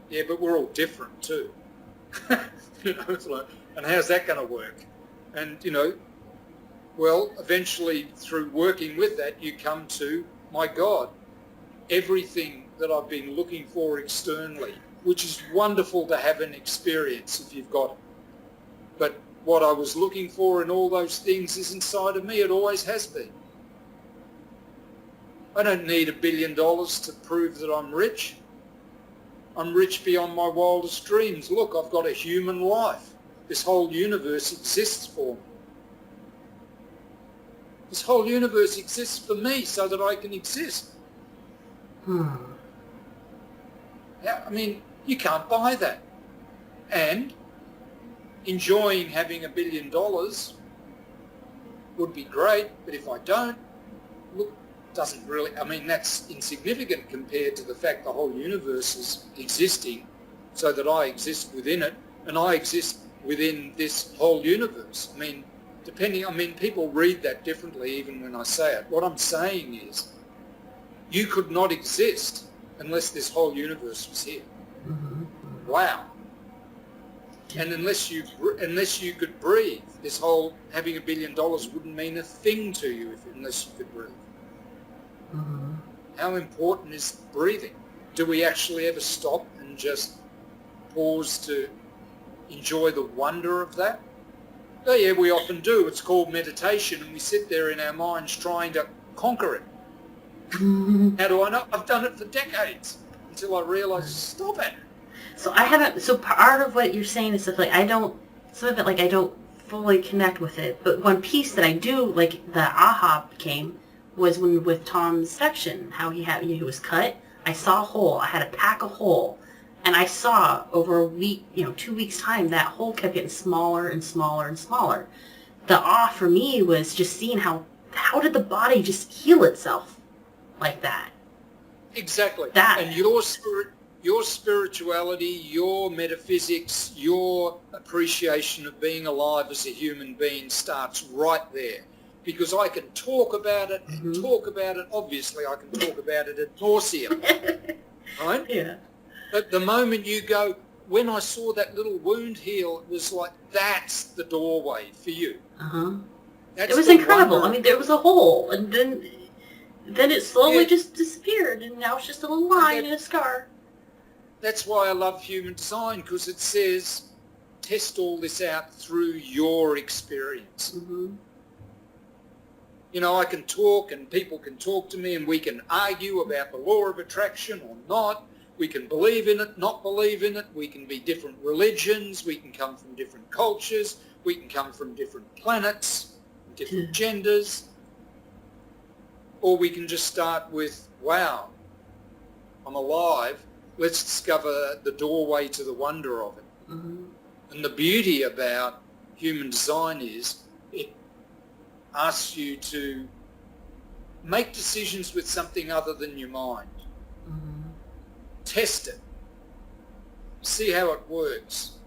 A: Yeah, but we're all different too. It's like, and how's that going to work? And, well, eventually through working with that, you come to, my God, everything that I've been looking for externally which is wonderful to have an experience if you've got it. But what I was looking for in all those things is inside of me. It always has been. I don't need $1 billion to prove that I'm rich. I'm rich beyond my wildest dreams. Look, I've got a human life. This whole universe exists for me. This whole universe exists for me so that I can exist. Yeah, I mean, you can't buy that. And enjoying having $1 billion would be great, but if I don't, look, doesn't really, I mean, that's insignificant compared to the fact the whole universe is existing so that I exist within it and I exist within this whole universe. I mean, people read that differently even when I say it. What I'm saying is you could not exist unless this whole universe was here. Wow. And unless you could breathe, this whole having $1 billion wouldn't mean a thing to you unless you could breathe. How important is breathing? Do we actually ever stop and just pause to enjoy the wonder of that? Oh yeah, we often do. It's called meditation, and we sit there in our minds trying to conquer it. How do I know? I've done it for decades until I realised, stop it.
B: So I haven't. So part of what you're saying is stuff like I don't. Some of it like I don't fully connect with it. But one piece that I do like the aha came was when with Tom's section, how he was cut. I saw a hole. I had to pack a hole, and I saw over a week, 2 weeks time, that hole kept getting smaller and smaller and smaller. The awe for me was just seeing how did the body just heal itself like that.
A: Exactly.
B: That.
A: And your spirituality, your metaphysics, your appreciation of being alive as a human being starts right there. Because I can talk about it and talk about it. Obviously, I can talk about it ad nauseum. Right?
B: Yeah.
A: But the moment you go, when I saw that little wound heal, it was like, that's the doorway for you.
B: It was incredible. I mean, there was a hole, and then it slowly just disappeared, and now it's just a little line and a scar.
A: That's why I love human design, because it says, test all this out through your experience. I can talk and people can talk to me and we can argue about the law of attraction or not. We can believe in it, not believe in it. We can be different religions. We can come from different cultures. We can come from different planets, different genders. Or we can just start with, wow, I'm alive. Let's discover the doorway to the wonder of it. And the beauty about human design is it asks you to make decisions with something other than your mind. Test it. See how it works.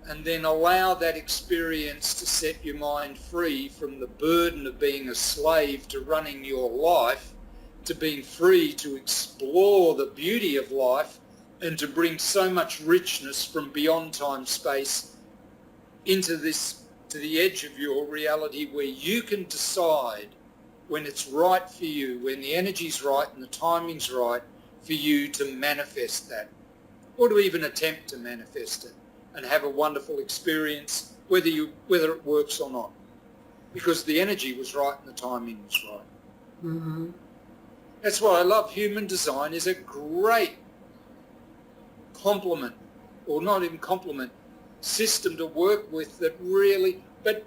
A: And then allow that experience to set your mind free from the burden of being a slave to running your life, to being free to explore the beauty of life and to bring so much richness from beyond time space into to the edge of your reality where you can decide when it's right for you, when the energy's right and the timing's right for you to manifest that, or to even attempt to manifest it and have a wonderful experience, whether it works or not, because the energy was right and the timing was right. That's why I love human design. Is a great complement, or not even complement, system to work with that really, but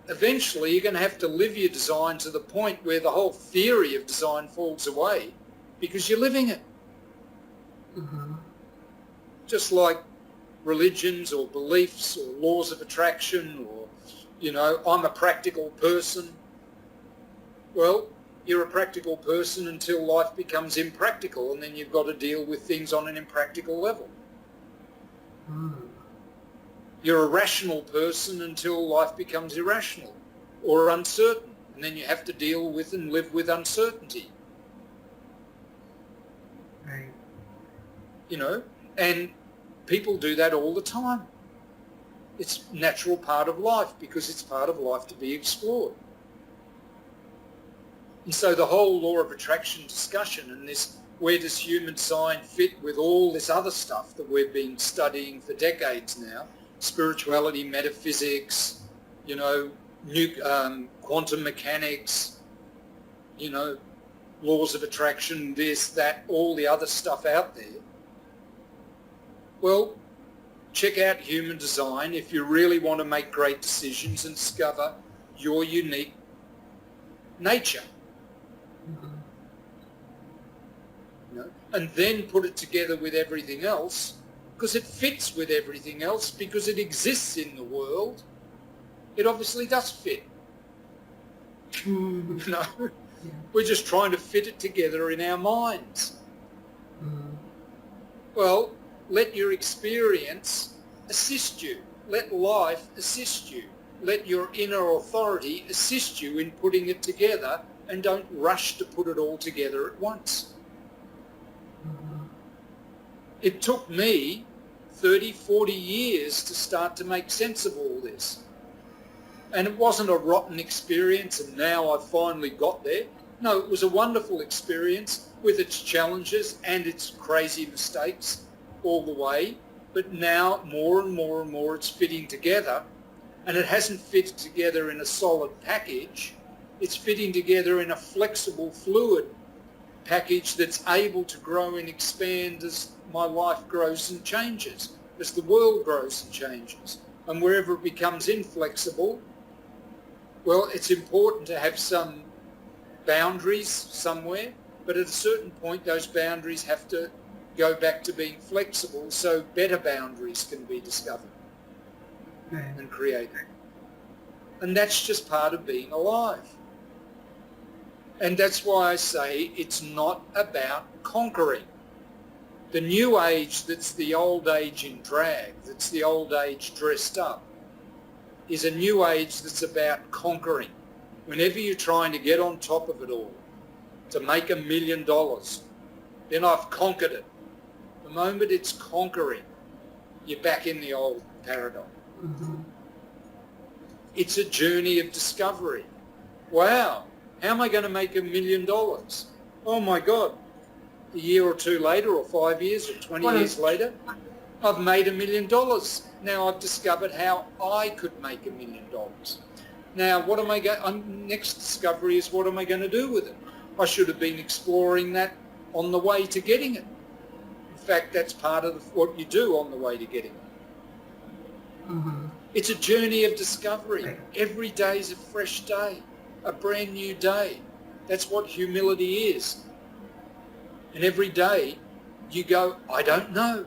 A: eventually you're going to have to live your design to the point where the whole theory of design falls away because you're living it. Just like religions or beliefs or laws of attraction or, I'm a practical person. Well, you're a practical person until life becomes impractical, and then you've got to deal with things on an impractical level. You're a rational person until life becomes irrational or uncertain, and then you have to deal with and live with uncertainty.
B: Right.
A: And people do that all the time. It's a natural part of life because it's part of life to be explored. And so the whole law of attraction discussion and this where does human design fit with all this other stuff that we've been studying for decades now? Spirituality, metaphysics, quantum mechanics, laws of attraction, this, that, all the other stuff out there. Well, check out human design if you really want to make great decisions and discover your unique nature. And then put it together with everything else, because it fits with everything else, because it exists in the world. It obviously does fit. We're just trying to fit it together in our minds. Well, let your experience assist you. Let life assist you. Let your inner authority assist you in putting it together, and don't rush to put it all together at once. It took me 30, 40 years to start to make sense of all this. And it wasn't a rotten experience and now I've finally got there. No, it was a wonderful experience with its challenges and its crazy mistakes all the way. But now more and more and more it's fitting together, and it hasn't fit together in a solid package. It's fitting together in a flexible, fluid package that's able to grow and expand as my life grows and changes, as the world grows and changes. And wherever it becomes inflexible, well, it's important to have some boundaries somewhere, but at a certain point those boundaries have to go back to being flexible so better boundaries can be discovered and created. And that's just part of being alive. And that's why I say it's not about conquering. The new age that's the old age in drag, that's the old age dressed up, is a new age that's about conquering. Whenever you're trying to get on top of it all, to make $1 million, then I've conquered it. The moment it's conquering, you're back in the old paradigm. It's a journey of discovery. Wow, how am I going to make $1 million? Oh my God. A year or two later, or 5 years, or 20 years later, I've made $1 million. Now I've discovered how I could make $1 million. Now, what am I going? Next discovery is, what am I going to do with it? I should have been exploring that on the way to getting it. In fact, that's part of what you do on the way to getting it. It's a journey of discovery. Every day is a fresh day, a brand new day. That's what humility is. And every day you go, I don't know.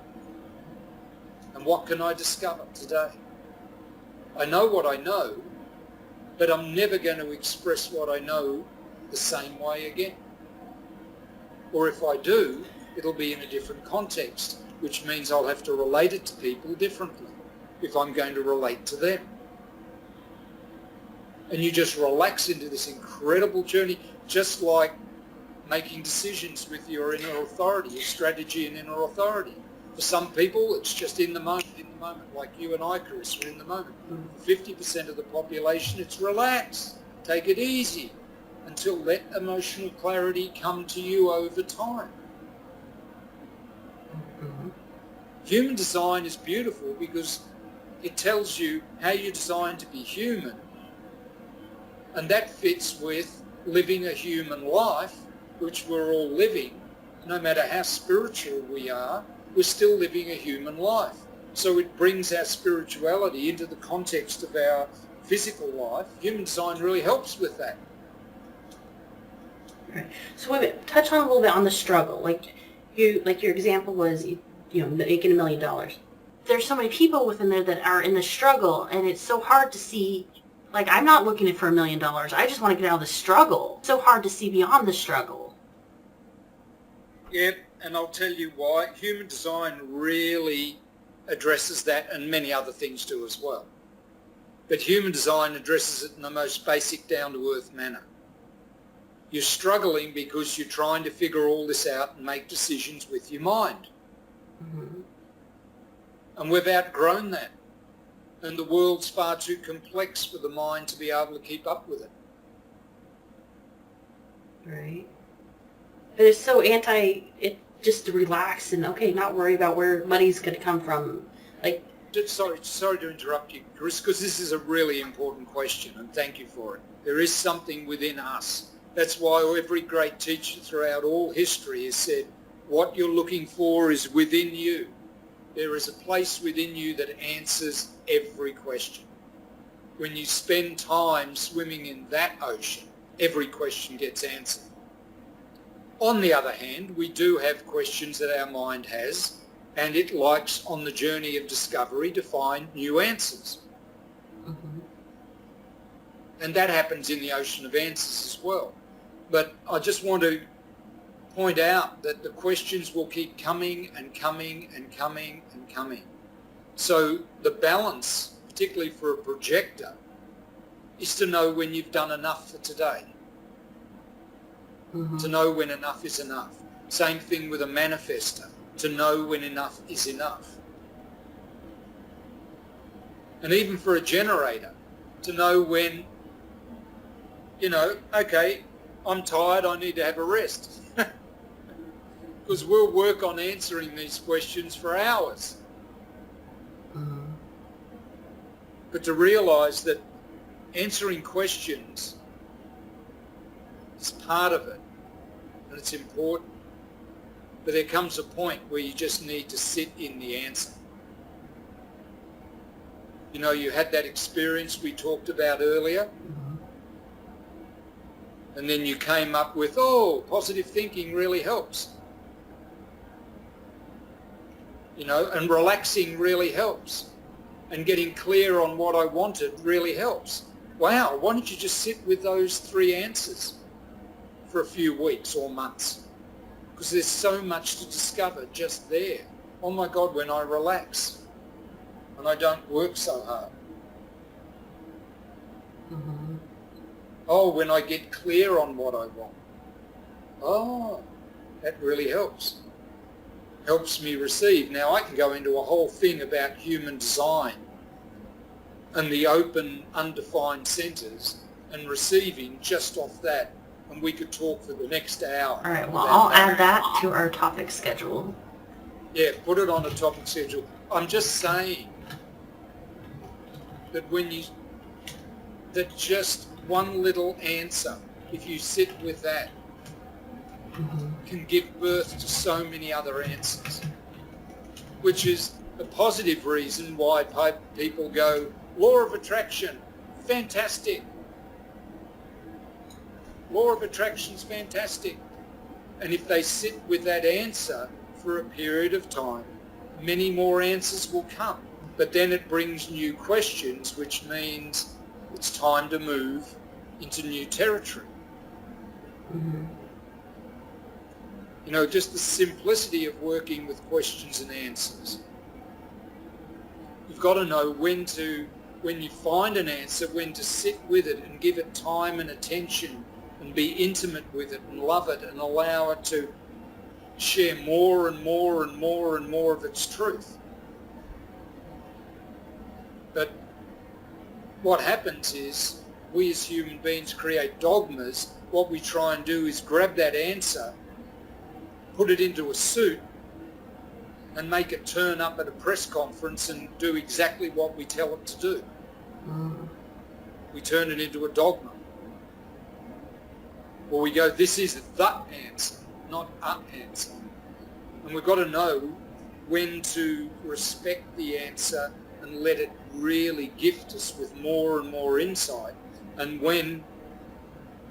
A: And what can I discover today? I know what I know, but I'm never going to express what I know the same way again. Or if I do, it'll be in a different context, which means I'll have to relate it to people differently if I'm going to relate to them. And you just relax into this incredible journey, just like making decisions with your inner authority, your strategy and inner authority. For some people, it's just in the moment, like you and I, Karissa, are in the moment. For 50% of the population, it's relax, take it easy, until let emotional clarity come to you over time. Human design is beautiful because it tells you how you're designed to be human, and that fits with living a human life, which we're all living. No matter how spiritual we are, we're still living a human life. So it brings our spirituality into the context of our physical life. Human design really helps with that.
B: Right. So wait a minute, touch on a little bit on the struggle. Like your example was, making $1 million. There's so many people within there that are in the struggle, and it's so hard to see. Like, I'm not looking for $1 million. I just want to get out of the struggle. It's so hard to see beyond the struggle.
A: Yeah, and I'll tell you why. Human design really addresses that, and many other things do as well. But human design addresses it in the most basic, down-to-earth manner. You're struggling because you're trying to figure all this out and make decisions with your mind. And we've outgrown that. And the world's far too complex for the mind to be able to keep up with it.
B: Right. But it's so it just to relax and, okay, not worry about where money's going to come from. Like,
A: Sorry to interrupt you, Chris, because this is a really important question, and thank you for it. There is something within us. That's why every great teacher throughout all history has said, what you're looking for is within you. There is a place within you that answers every question. When you spend time swimming in that ocean, every question gets answered. On the other hand, we do have questions that our mind has, and it likes on the journey of discovery to find new answers.
B: mm-hmm.
A: And that happens in the ocean of answers as well. But I just want to point out that the questions will keep coming and coming and coming and coming. So the balance, particularly for a projector, is to know when you've done enough for today.
B: Mm-hmm.
A: To know when enough is enough. Same thing with a manifester, to know when enough is enough. And even for a generator, to know when, okay, I'm tired, I need to have a rest. Because we'll work on answering these questions for hours.
B: Mm-hmm.
A: But to realise that answering questions is part of it, and it's important. But there comes a point where you just need to sit in the answer. You had that experience we talked about earlier,
B: Mm-hmm.
A: and then you came up with, positive thinking really helps. And relaxing really helps. And getting clear on what I wanted really helps. Wow, why don't you just sit with those 3 answers for a few weeks or months? Because there's so much to discover just there. Oh my God, when I relax and I don't work so hard.
B: Mm-hmm.
A: Oh, when I get clear on what I want. Oh, that really helps. Helps me receive. Now I can go into a whole thing about human design and the open, undefined centres and receiving just off that. And we could talk for the next hour.
B: All right, well, I'll add that to our topic schedule.
A: Yeah, put it on a topic schedule. I'm just saying that that just one little answer, if you sit with that,
B: Mm-hmm.
A: can give birth to so many other answers, which is a positive reason why people go, law of attraction, fantastic. Law of attraction's fantastic. And if they sit with that answer for a period of time, many more answers will come. But then it brings new questions, which means it's time to move into new territory.
B: Mm-hmm.
A: Just the simplicity of working with questions and answers. You've got to know when you find an answer, when to sit with it and give it time and attention and be intimate with it and love it and allow it to share more and more and more and more of its truth. But what happens is we as human beings create dogmas. What we try and do is grab that answer, put it into a suit and make it turn up at a press conference and do exactly what we tell it to do.
B: Mm-hmm.
A: We turn it into a dogma. Or we go, this is the answer, not a answer. And we've got to know when to respect the answer and let it really gift us with more and more insight, and when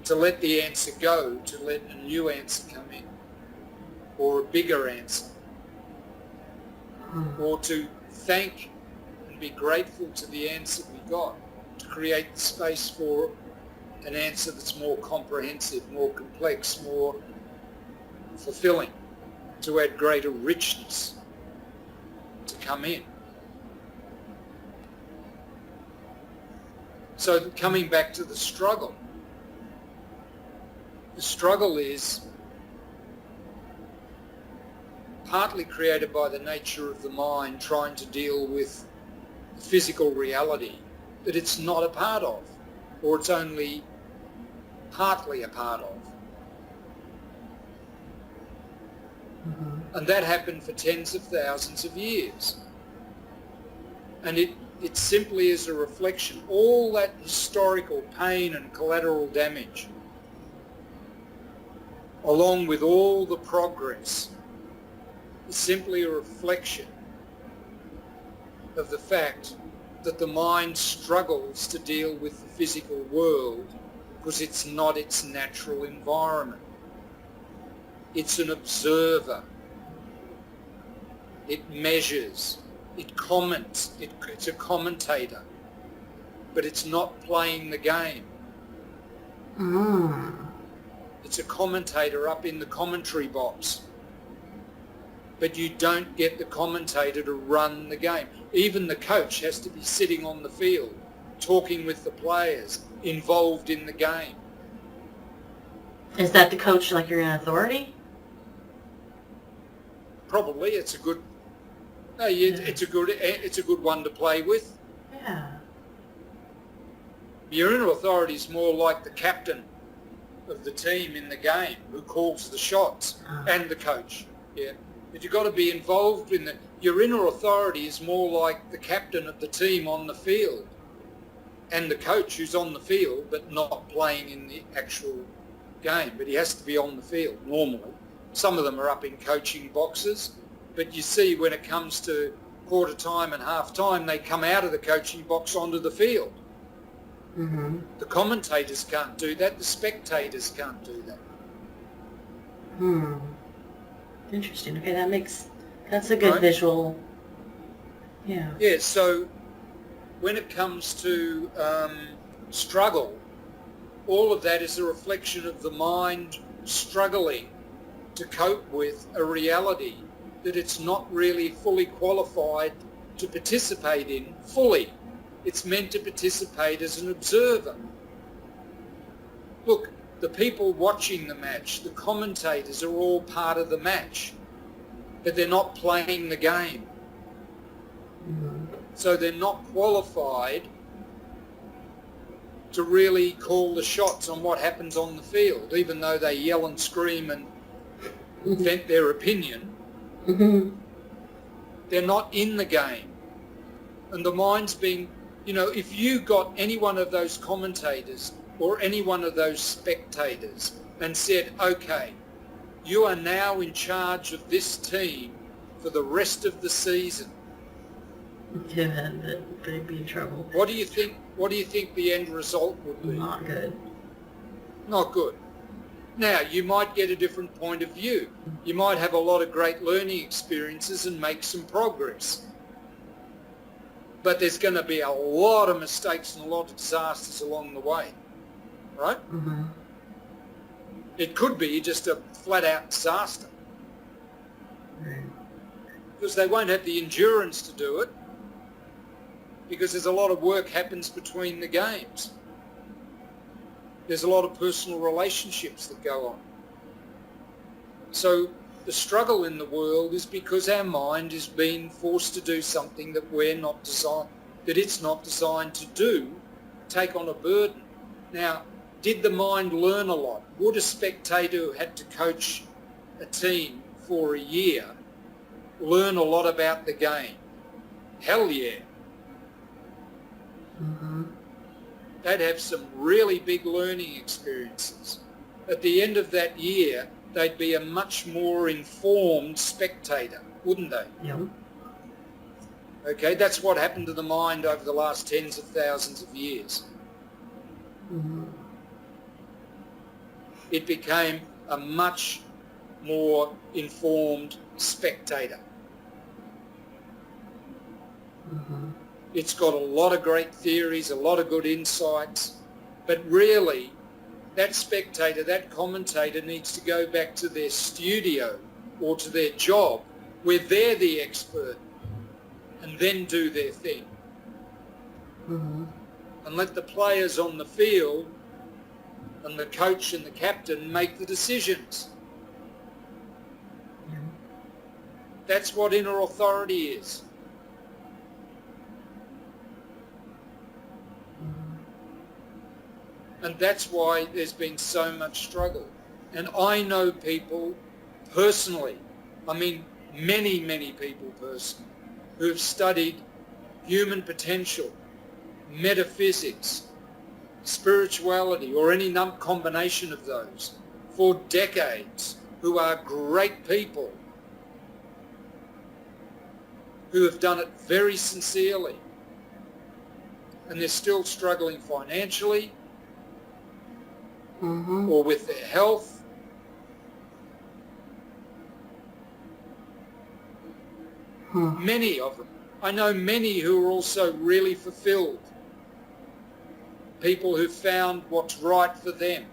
A: to let the answer go, to let a new answer come in, or a bigger answer, or to thank and be grateful to the answer we got, to create the space for an answer that's more comprehensive, more complex, more fulfilling, to add greater richness to come in. So coming back to the struggle is partly created by the nature of the mind trying to deal with physical reality that it's not a part of, or it's only partly a part of. And that happened for tens of thousands of years. And it simply is a reflection. All that historical pain and collateral damage, along with all the progress, is simply a reflection of the fact that the mind struggles to deal with the physical world because it's not its natural environment. It's an observer. It measures. It comments. It's a commentator. But it's not playing the game. It's a commentator up in the commentary box. But you don't get the commentator to run the game. Even the coach has to be sitting on the field, talking with the players, involved in the game.
B: Is that the coach like you're an authority?
A: Probably. It's a good one to play with.
B: Yeah.
A: Your inner authority is more like the captain of the team in the game who calls the shots and the coach. Yeah. But you've got to be involved in your inner authority is more like the captain of the team on the field and the coach who's on the field but not playing in the actual game. But he has to be on the field normally. Some of them are up in coaching boxes, but you see when it comes to quarter time and half time, they come out of the coaching box onto the field.
B: Mm-hmm.
A: The commentators can't do that. The spectators can't do that.
B: Interesting. Okay, that's a good visual. Yeah.
A: Yeah, so when it comes to struggle, all of that is a reflection of the mind struggling to cope with a reality that it's not really fully qualified to participate in fully. It's meant to participate as an observer. Look, the people watching the match, the commentators are all part of the match, but they're not playing the game. So they're not qualified to really call the shots on what happens on the field, even though they yell and scream and vent their opinion. They're not in the game. And the mind's being, if you got any one of those commentators or any one of those spectators and said, okay, you are now in charge of this team for the rest of the season.
B: Yeah, they'd be in trouble.
A: What do you think the end result would be?
B: Not good.
A: Not good. Now, you might get a different point of view. You might have a lot of great learning experiences and make some progress. But there's going to be a lot of mistakes and a lot of disasters along the way, right?
B: Mm-hmm.
A: It could be just a flat-out disaster.
B: Right.
A: Because they won't have the endurance to do it, because there's a lot of work happens between the games. There's a lot of personal relationships that go on. So the struggle in the world is because our mind is being forced to do something that it's not designed to do, take on a burden. Now, did the mind learn a lot? Would a spectator who had to coach a team for a year learn a lot about the game? Hell yeah.
B: Mm-hmm.
A: They'd have some really big learning experiences. At the end of that year, they'd be a much more informed spectator, wouldn't they?
B: Yep.
A: Okay, that's what happened to the mind over the last tens of thousands of years.
B: Mm-hmm.
A: It became a much more informed spectator.
B: Mm-hmm.
A: It's got a lot of great theories, a lot of good insights, but really that spectator, that commentator needs to go back to their studio or to their job where they're the expert and then do their thing.
B: Mm-hmm.
A: And let the players on the field and the coach and the captain make the decisions.
B: Yeah.
A: That's what inner authority is. And that's why there's been so much struggle. And I know people personally I mean many, many people personally, who have studied human potential, metaphysics, spirituality, or any combination of those for decades, who are great people, who have done it very sincerely, and they're still struggling financially or with their health. Many of them. I know many who are also really fulfilled. People who found what's right for them.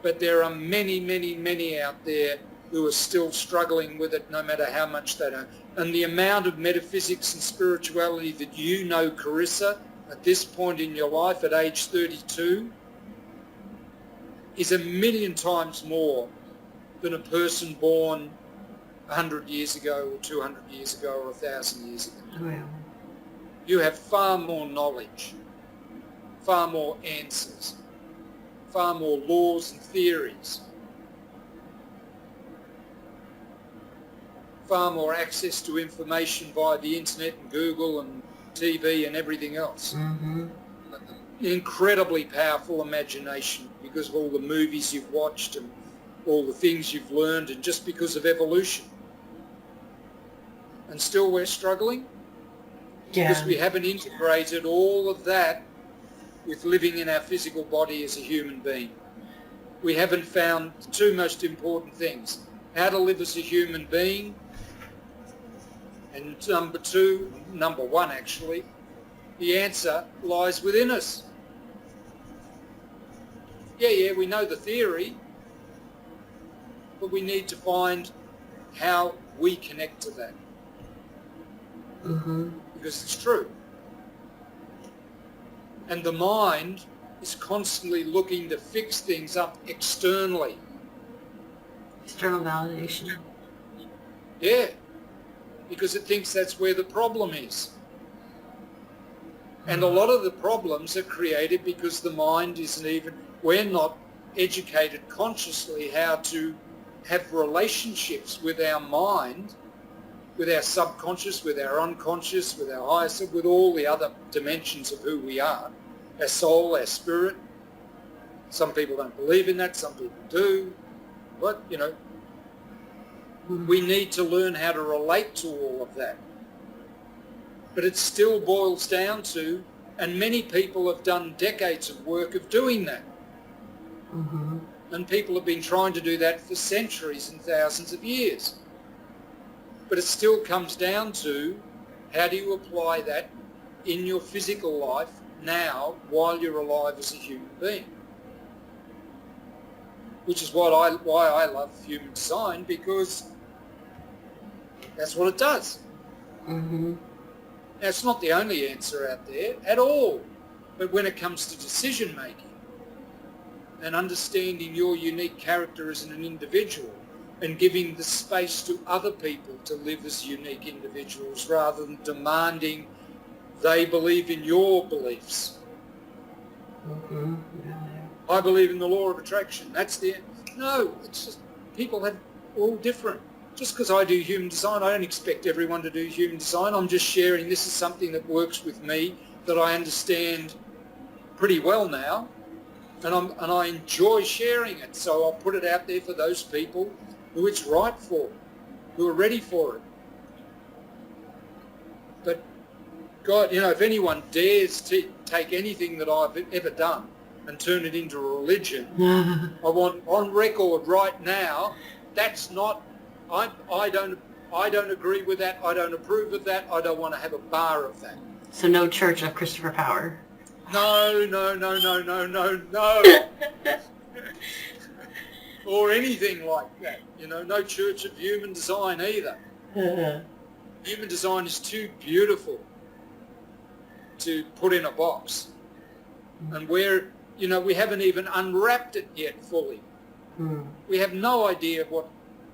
A: But there are many, many, many out there who are still struggling with it no matter how much they know. And the amount of metaphysics and spirituality that you know, Karissa, at this point in your life, at age 32, is a million times more than a person born 100 years ago or 200 years ago or 1,000 years ago.
B: Wow.
A: You have far more knowledge, far more answers, far more laws and theories, far more access to information via the internet and Google and TV and everything else. Incredibly powerful imagination because of all the movies you've watched and all the things you've learned, and just because of evolution. And still we're struggling because we haven't integrated all of that with living in our physical body as a human being. We haven't found the two most important things: how to live as a human being, and number one actually, the answer lies within us. Yeah, we know the theory, but we need to find how we connect to that. Because it's true. And the mind is constantly looking to fix things up externally.
B: External validation.
A: Yeah, because it thinks that's where the problem is. And a lot of the problems are created because the mind isn't even, we're not educated consciously how to have relationships with our mind, with our subconscious, with our unconscious, with our higher self, with all the other dimensions of who we are, our soul, our spirit. Some people don't believe in that, some people do, but, we need to learn how to relate to all of that. But it still boils down to, and many people have done decades of work of doing that. And people have been trying to do that for centuries and thousands of years. But it still comes down to, how do you apply that in your physical life now while you're alive as a human being? Which is why I love human design, because that's what it does. Now, it's not the only answer out there at all, but when it comes to decision making and understanding your unique character as an individual and giving the space to other people to live as unique individuals rather than demanding they believe in your beliefs. I believe in the law of attraction. No, it's just people have all different. Just because I do human design, I don't expect everyone to do human design. I'm just sharing this is something that works with me, that I understand pretty well now, and I enjoy sharing it. So I'll put it out there for those people who it's right for, who are ready for it. But God, if anyone dares to take anything that I've ever done and turn it into a religion, I want on record right now, that's not. I don't agree with that. I don't approve of that. I don't want to have a bar of that.
B: So no Church of Christopher Power.
A: No. Or anything like that. No Church of Human Design either. Human design is too beautiful to put in a box. And we haven't even unwrapped it yet fully. We have no idea what.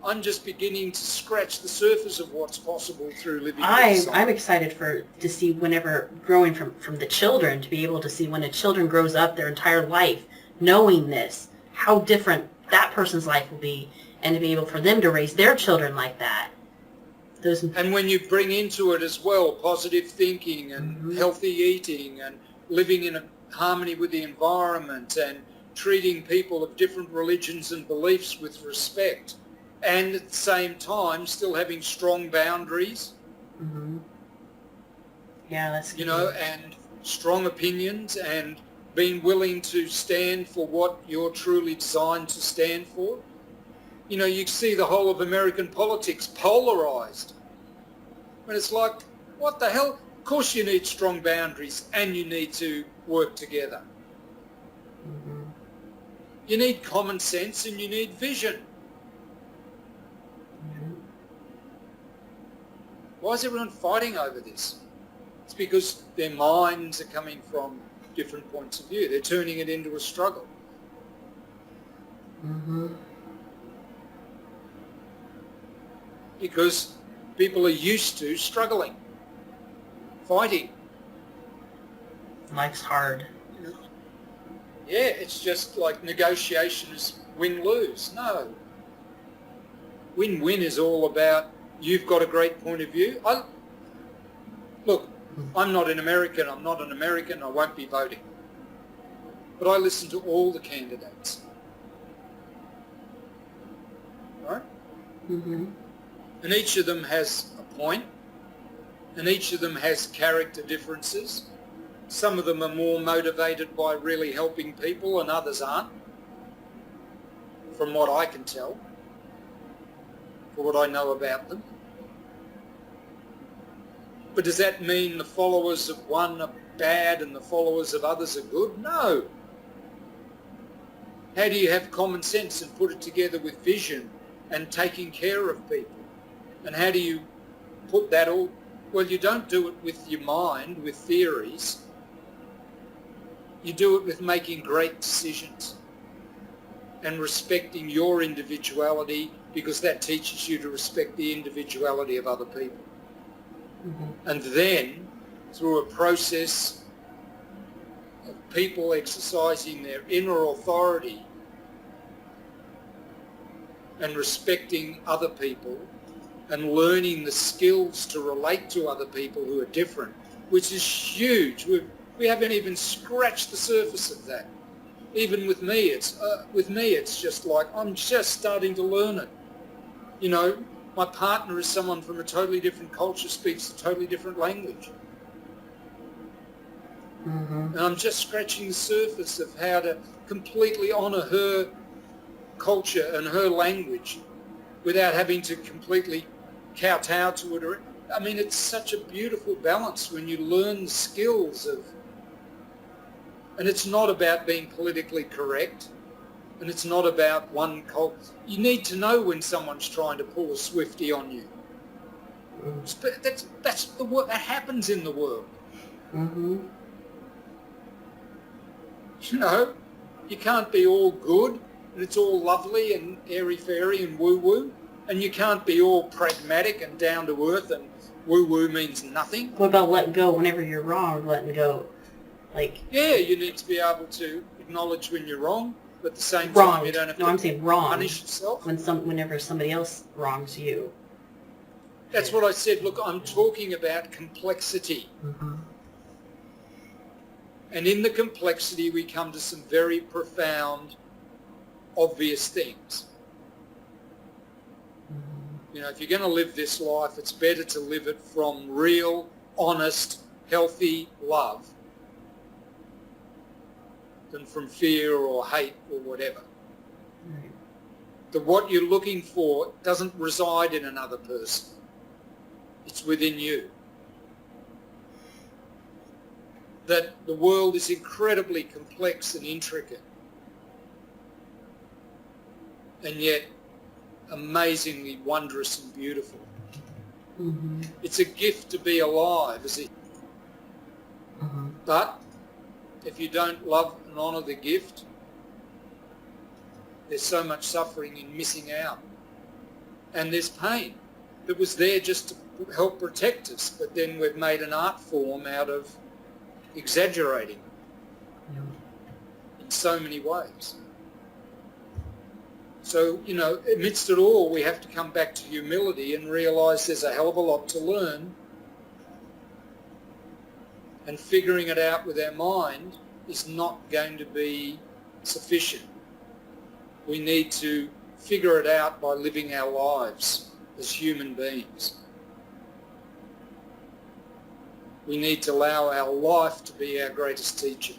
A: I'm just beginning to scratch the surface of what's possible through living.
B: I'm excited to see whenever growing from the children, to be able to see when a children grows up their entire life knowing this, how different that person's life will be, and to be able for them to raise their children like that.
A: And when you bring into it as well positive thinking and healthy eating and living in a harmony with the environment and treating people of different religions and beliefs with respect, and at the same time still having strong boundaries,
B: yeah, that's good.
A: you know, and strong opinions and being willing to stand for what you're truly designed to stand for. You know, you see the whole of American politics polarized. And it's like, what the hell? Of course you need strong boundaries and you need to work together. You need common sense and you need vision. Why is everyone fighting over this? It's because their minds are coming from different points of view. They're turning it into a struggle. Because people are used to struggling, fighting.
B: Life's hard.
A: Yeah, it's just like negotiation is win-lose. No. Win-win is all about you've got a great point of view. Look, I'm not an American. I'm not an American. I won't be voting. But I listen to all the candidates. Right? And each of them has a point, and each of them has character differences. Some of them are more motivated by really helping people and others aren't, from what I can tell, for what I know about them. But does that mean the followers of one are bad and the followers of others are good? No. How do you have common sense and put it together with vision and taking care of people? And how do you put that all? Well, you don't do it with your mind, with theories. You do it with making great decisions and respecting your individuality, because that teaches you to respect the individuality of other people. And then, through a process of people exercising their inner authority and respecting other people and learning the skills to relate to other people who are different, which is huge. We haven't even scratched the surface of that. Even with me, it's just like I'm just starting to learn it. You know, my partner is someone from a totally different culture, speaks a totally different language. And I'm just scratching the surface of how to completely honour her culture and her language without having to completely kowtow to it. I mean, it's such a beautiful balance when you learn the skills of... And it's not about being politically correct, and it's not about one cult. You need to know when someone's trying to pull a Swiftie on you. That's the that happens in the world. You know, you can't be all good and it's all lovely and airy-fairy and woo-woo, and you can't be all pragmatic and down to earth and woo-woo means nothing.
B: What about letting go whenever you're wrong, letting go? Like,
A: yeah, you need to be able to acknowledge when you're wrong, but at the same time you don't have to
B: I'm saying wrong.
A: Punish yourself.
B: Whenever somebody else wrongs you.
A: That's what I said. Look, I'm talking about complexity. And in the complexity we come to some very profound, obvious things. You know, if you're going to live this life, it's better to live it from real, honest, healthy love than from fear or hate or whatever. That what you're looking for doesn't reside in another person. It's within you. That the world is incredibly complex and intricate, and yet amazingly wondrous and beautiful. It's a gift to be alive, is it? But if you don't love and honour the gift, there's so much suffering in missing out. And there's pain that was there just to help protect us, but then we've made an art form out of exaggerating in so many ways. So, amidst it all, we have to come back to humility and realise there's a hell of a lot to learn, and figuring it out with our mind is not going to be sufficient. We need to figure it out by living our lives as human beings. We need to allow our life to be our greatest teacher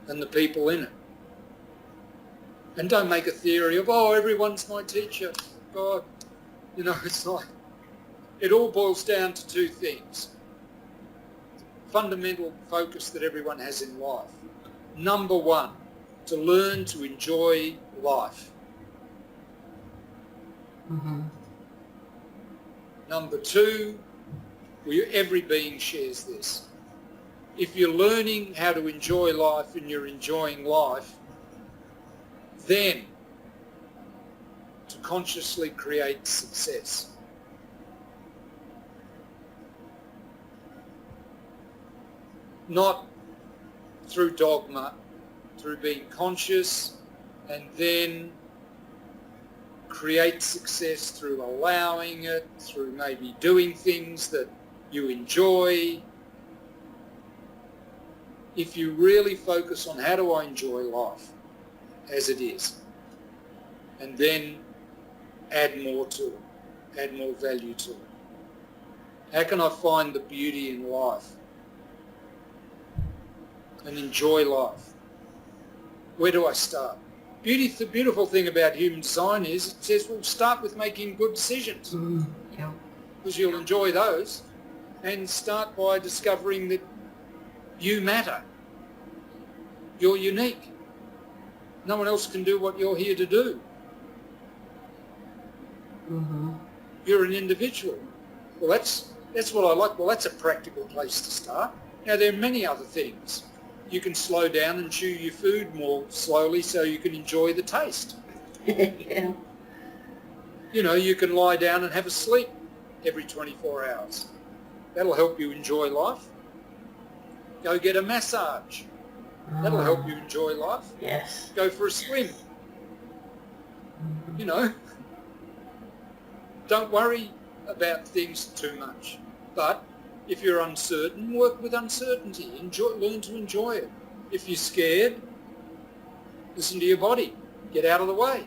A: and the people in it. And don't make a theory of, everyone's my teacher. God, it's like, it all boils down to two things. Fundamental focus that everyone has in life. Number one, to learn to enjoy life.
B: Mm-hmm.
A: Number two, every being shares this. If you're learning how to enjoy life and you're enjoying life, then to consciously create success. Not through dogma, through being conscious, and then create success through allowing it, through maybe doing things that you enjoy. If you really focus on how do I enjoy life as it is, and then add more to it, add more value to it. How can I find the beauty in life and enjoy life? Where do I start? The beautiful thing about human design is it says, well, start with making good decisions, because you'll enjoy those, and start by discovering that you matter. You're unique. No one else can do what you're here to do.
B: Mm-hmm.
A: You're an individual. Well, that's what I like. Well, that's a practical place to start. Now, there are many other things. You can slow down and chew your food more slowly so you can enjoy the taste.
B: Yeah.
A: You can lie down and have a sleep every 24 hours. That'll help you enjoy life. Go get a massage. That'll help you enjoy life.
B: Yes.
A: Go for a swim. Don't worry about things too much. But if you're uncertain, work with uncertainty. Learn to enjoy it. If you're scared, listen to your body. Get out of the way.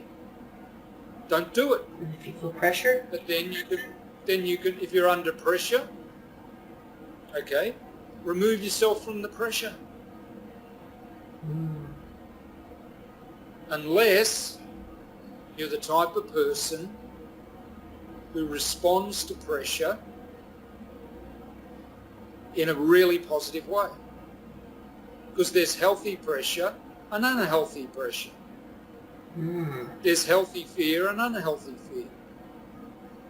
A: Don't do it.
B: And if you feel pressure?
A: But then you can, if you're under pressure, okay, remove yourself from the pressure. Unless you're the type of person who responds to pressure in a really positive way. Because there's healthy pressure and unhealthy pressure. There's healthy fear and unhealthy fear.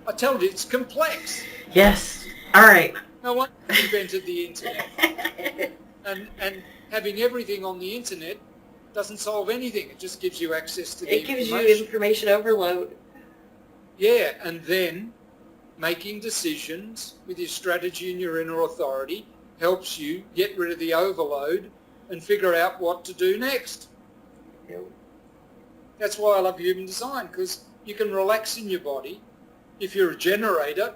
A: I told you, it's complex.
B: Yes. All right.
A: No one invented the internet. And having everything on the internet doesn't solve anything. It just gives you access to the information.
B: It gives you information overload.
A: Yeah, and then making decisions with your strategy and your inner authority helps you get rid of the overload and figure out what to do next.
B: Yep.
A: That's why I love human design, because you can relax in your body. If you're a generator,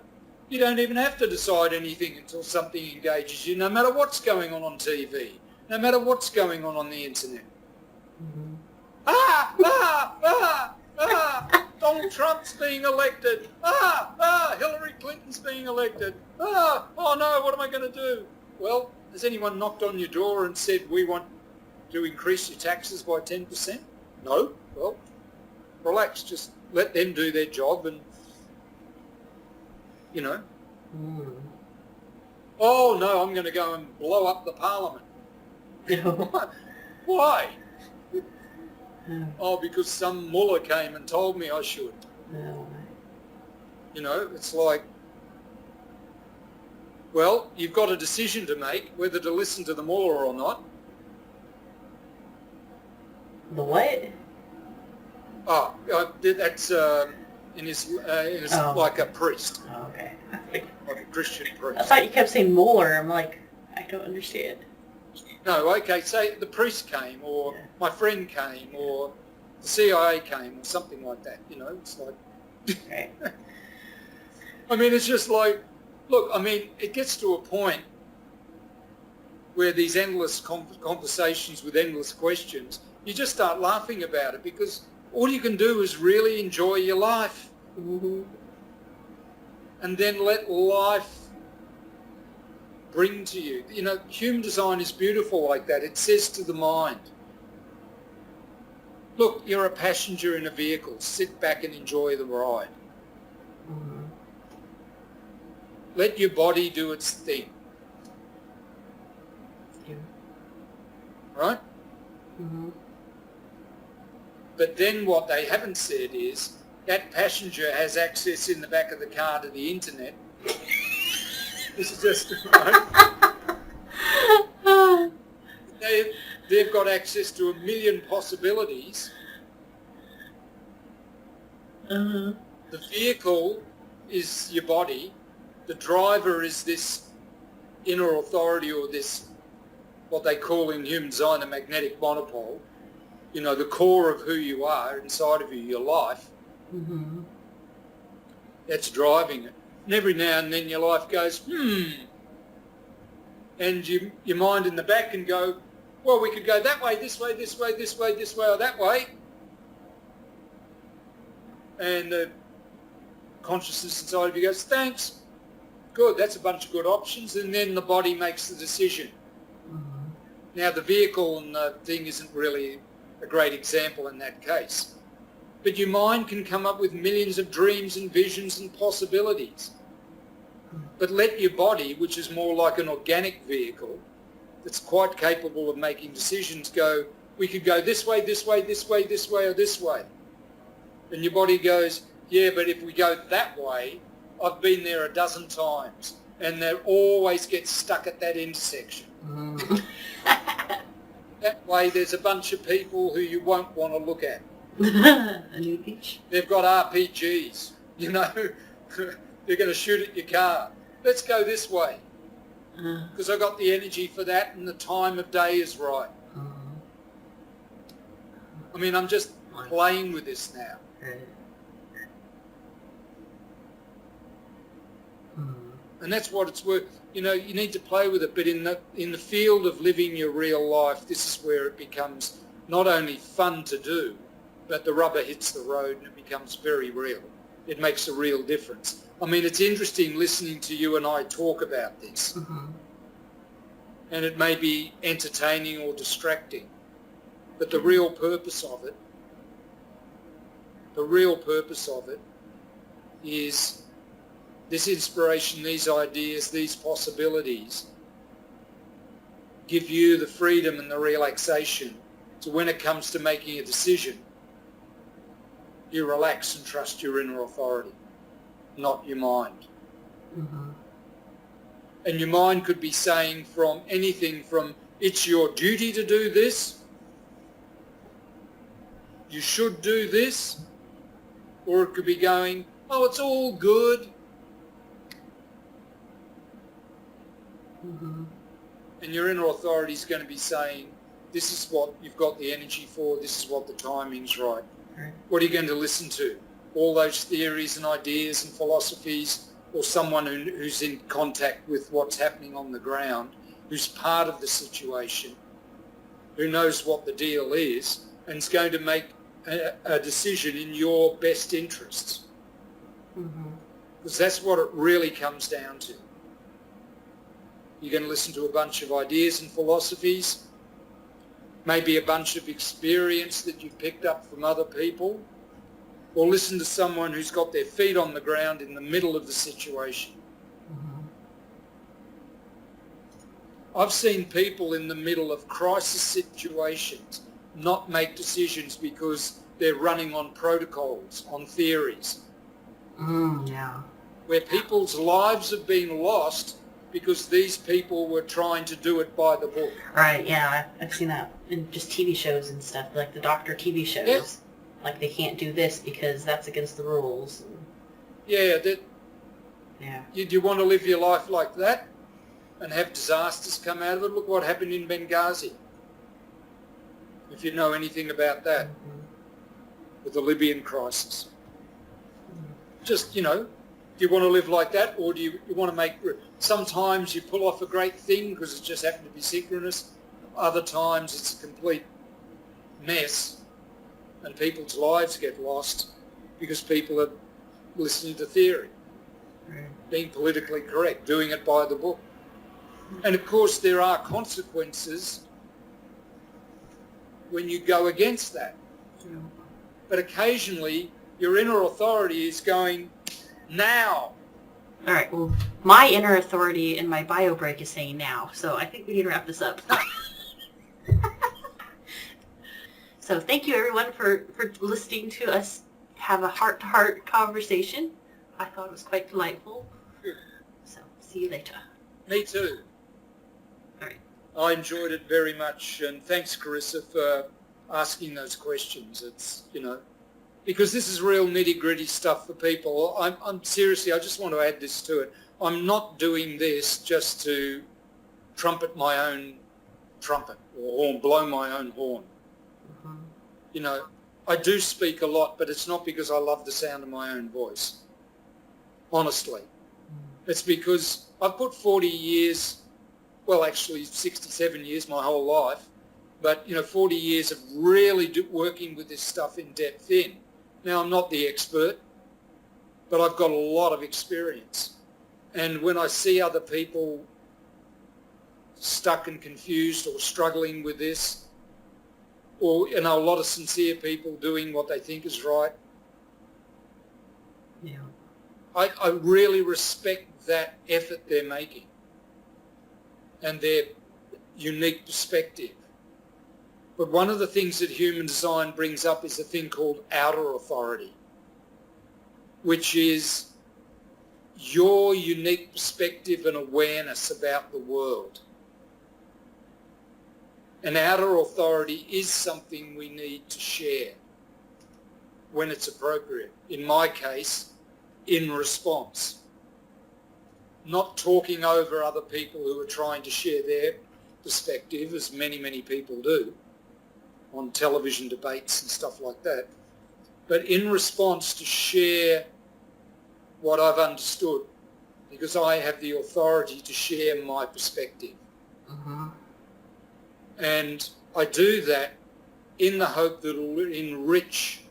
A: you don't even have to decide anything until something engages you, no matter what's going on TV, no matter what's going on the internet. Donald Trump's being elected. Hillary Clinton's being elected. Oh no, what am I going to do? Well, has anyone knocked on your door and said, we want to increase your taxes by 10%? No? Well, relax. Just let them do their job and, Oh no, I'm going to go and blow up the parliament. Why? Oh, because some mullah came and told me I should.
B: No.
A: It's like, well, you've got a decision to make whether to listen to the mullah or not.
B: The what?
A: Oh, that's like a priest.
B: Oh, okay.
A: Like a Christian priest.
B: I thought you kept saying molar. I'm like, I don't understand.
A: No, okay, say the priest came, or my friend came, or the CIA came, or something like that, you know, it's like...
B: Right.
A: I mean, it's just like, look, I mean, it gets to a point where these endless conversations with endless questions, you just start laughing about it because all you can do is really enjoy your life.
B: Mm-hmm.
A: And then let life bring to you. You know, human design is beautiful like that. It says to the mind, look, you're a passenger in a vehicle. Sit back and enjoy the ride.
B: Mm-hmm.
A: Let your body do its thing.
B: Yeah.
A: Right?
B: Mm-hmm.
A: But then what they haven't said is that passenger has access in the back of the car to the internet. This is just, right? They've got access to 1 million possibilities.
B: Uh-huh.
A: The vehicle is your body. The driver is this inner authority, or this, what they call in human design, the magnetic monopole. You know, the core of who you are, inside of you, your life.
B: Mm-hmm.
A: That's driving it. And every now and then your life goes, and your mind in the back can go, well, we could go that way, this way, this way, this way, this way, or that way. And the consciousness inside of you goes, thanks, good, that's a bunch of good options. And then the body makes the decision.
B: Mm-hmm.
A: Now, the vehicle and the thing isn't really a great example in that case. But your mind can come up with millions of dreams and visions and possibilities. But let your body, which is more like an organic vehicle, that's quite capable of making decisions, go, we could go this way, this way, this way, this way, or this way. And your body goes, yeah, but if we go that way, I've been there a dozen times. And they always get stuck at that intersection.
B: Mm-hmm.
A: That way there's a bunch of people who you won't want to look at.
B: A new beach.
A: They've got RPGs, you know. They're going to shoot at your car. Let's go this way. Because I've got the energy for that and the time of day is right. I mean, I'm just playing with this now. And that's what it's worth. You know, you need to play with it, but in the field of living your real life, this is where it becomes not only fun to do, but the rubber hits the road and it becomes very real. It makes a real difference. I mean, it's interesting listening to you and I talk about this.
B: Mm-hmm.
A: And it may be entertaining or distracting, but the real purpose of it is this inspiration, these ideas, these possibilities give you the freedom and the relaxation. So when it comes to making a decision, you relax and trust your inner authority, not your mind.
B: Mm-hmm.
A: And your mind could be saying from anything from, it's your duty to do this, you should do this, or it could be going, oh, it's all good.
B: Mm-hmm.
A: And your inner authority is going to be saying, this is what you've got the energy for, this is what the timing's right.
B: Right.
A: What are you going to listen to? All those theories and ideas and philosophies, or someone who's in contact with what's happening on the ground, who's part of the situation, who knows what the deal is, and is going to make a decision in your best interests.
B: Mm-hmm.
A: Because that's what it really comes down to. You're going to listen to a bunch of ideas and philosophies, maybe a bunch of experience that you've picked up from other people, or listen to someone who's got their feet on the ground in the middle of the situation.
B: Mm-hmm.
A: I've seen people in the middle of crisis situations not make decisions because they're running on protocols, on theories,
B: Yeah.
A: where people's lives have been lost because these people were trying to do it by the book.
B: Right, yeah, I've seen that in just TV shows and stuff, like the doctor TV shows.
A: Yes.
B: Like they can't do this because that's against the rules.
A: Yeah,
B: Yeah.
A: you want to live your life like that? and have disasters come out of it. Look what happened in Benghazi, if you know anything about that, with the Libyan crisis. Just, do you want to live like that, or do you want to make... Sometimes you pull off a great thing because it just happened to be synchronous. Other times it's a complete mess and people's lives get lost because people are listening to theory, being politically correct, doing it by the book. And of course there are consequences when you go against that. But occasionally your inner authority is going, now.
B: All right, well, my inner authority in my bio break is saying now, so I think we need to wrap this up. So thank you, everyone, for listening to us have a heart-to-heart conversation. I thought it was quite delightful.
A: Good.
B: So see you later.
A: Me too.
B: All right.
A: I enjoyed it very much, and thanks, Karissa, for asking those questions. It's, because this is real nitty-gritty stuff for people. I'm seriously, I just want to add this to it. I'm not doing this just to trumpet my own trumpet or horn, blow my own horn. I do speak a lot, but it's not because I love the sound of my own voice, honestly. It's because I've put 40 years, well, actually 67 years, my whole life, but, 40 years of really working with this stuff in depth in. Now, I'm not the expert, but I've got a lot of experience. And when I see other people stuck and confused or struggling with this, or, a lot of sincere people doing what they think is right, I really respect that effort they're making and their unique perspective. But one of the things that human design brings up is a thing called outer authority, which is your unique perspective and awareness about the world. And outer authority is something we need to share when it's appropriate. In my case, in response. Not talking over other people who are trying to share their perspective, as many, many people do on television debates and stuff like that, but in response to share what I've understood, because I have the authority to share my perspective. And I do that in the hope that it'll enrich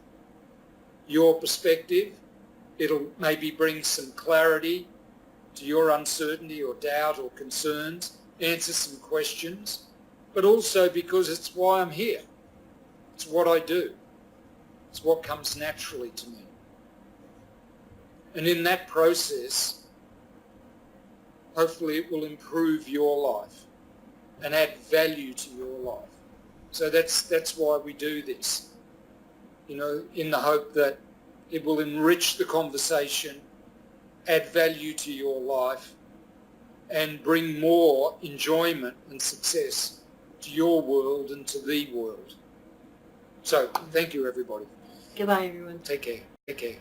A: your perspective. It'll maybe bring some clarity to your uncertainty or doubt or concerns, answer some questions, but also because it's why I'm here. It's what I do. It's what comes naturally to me. And in that process, hopefully it will improve your life and add value to your life. So that's why we do this, in the hope that it will enrich the conversation, add value to your life, and bring more enjoyment and success to your world and to the world. So thank you, everybody.
B: Goodbye, everyone.
A: Take care. Take care.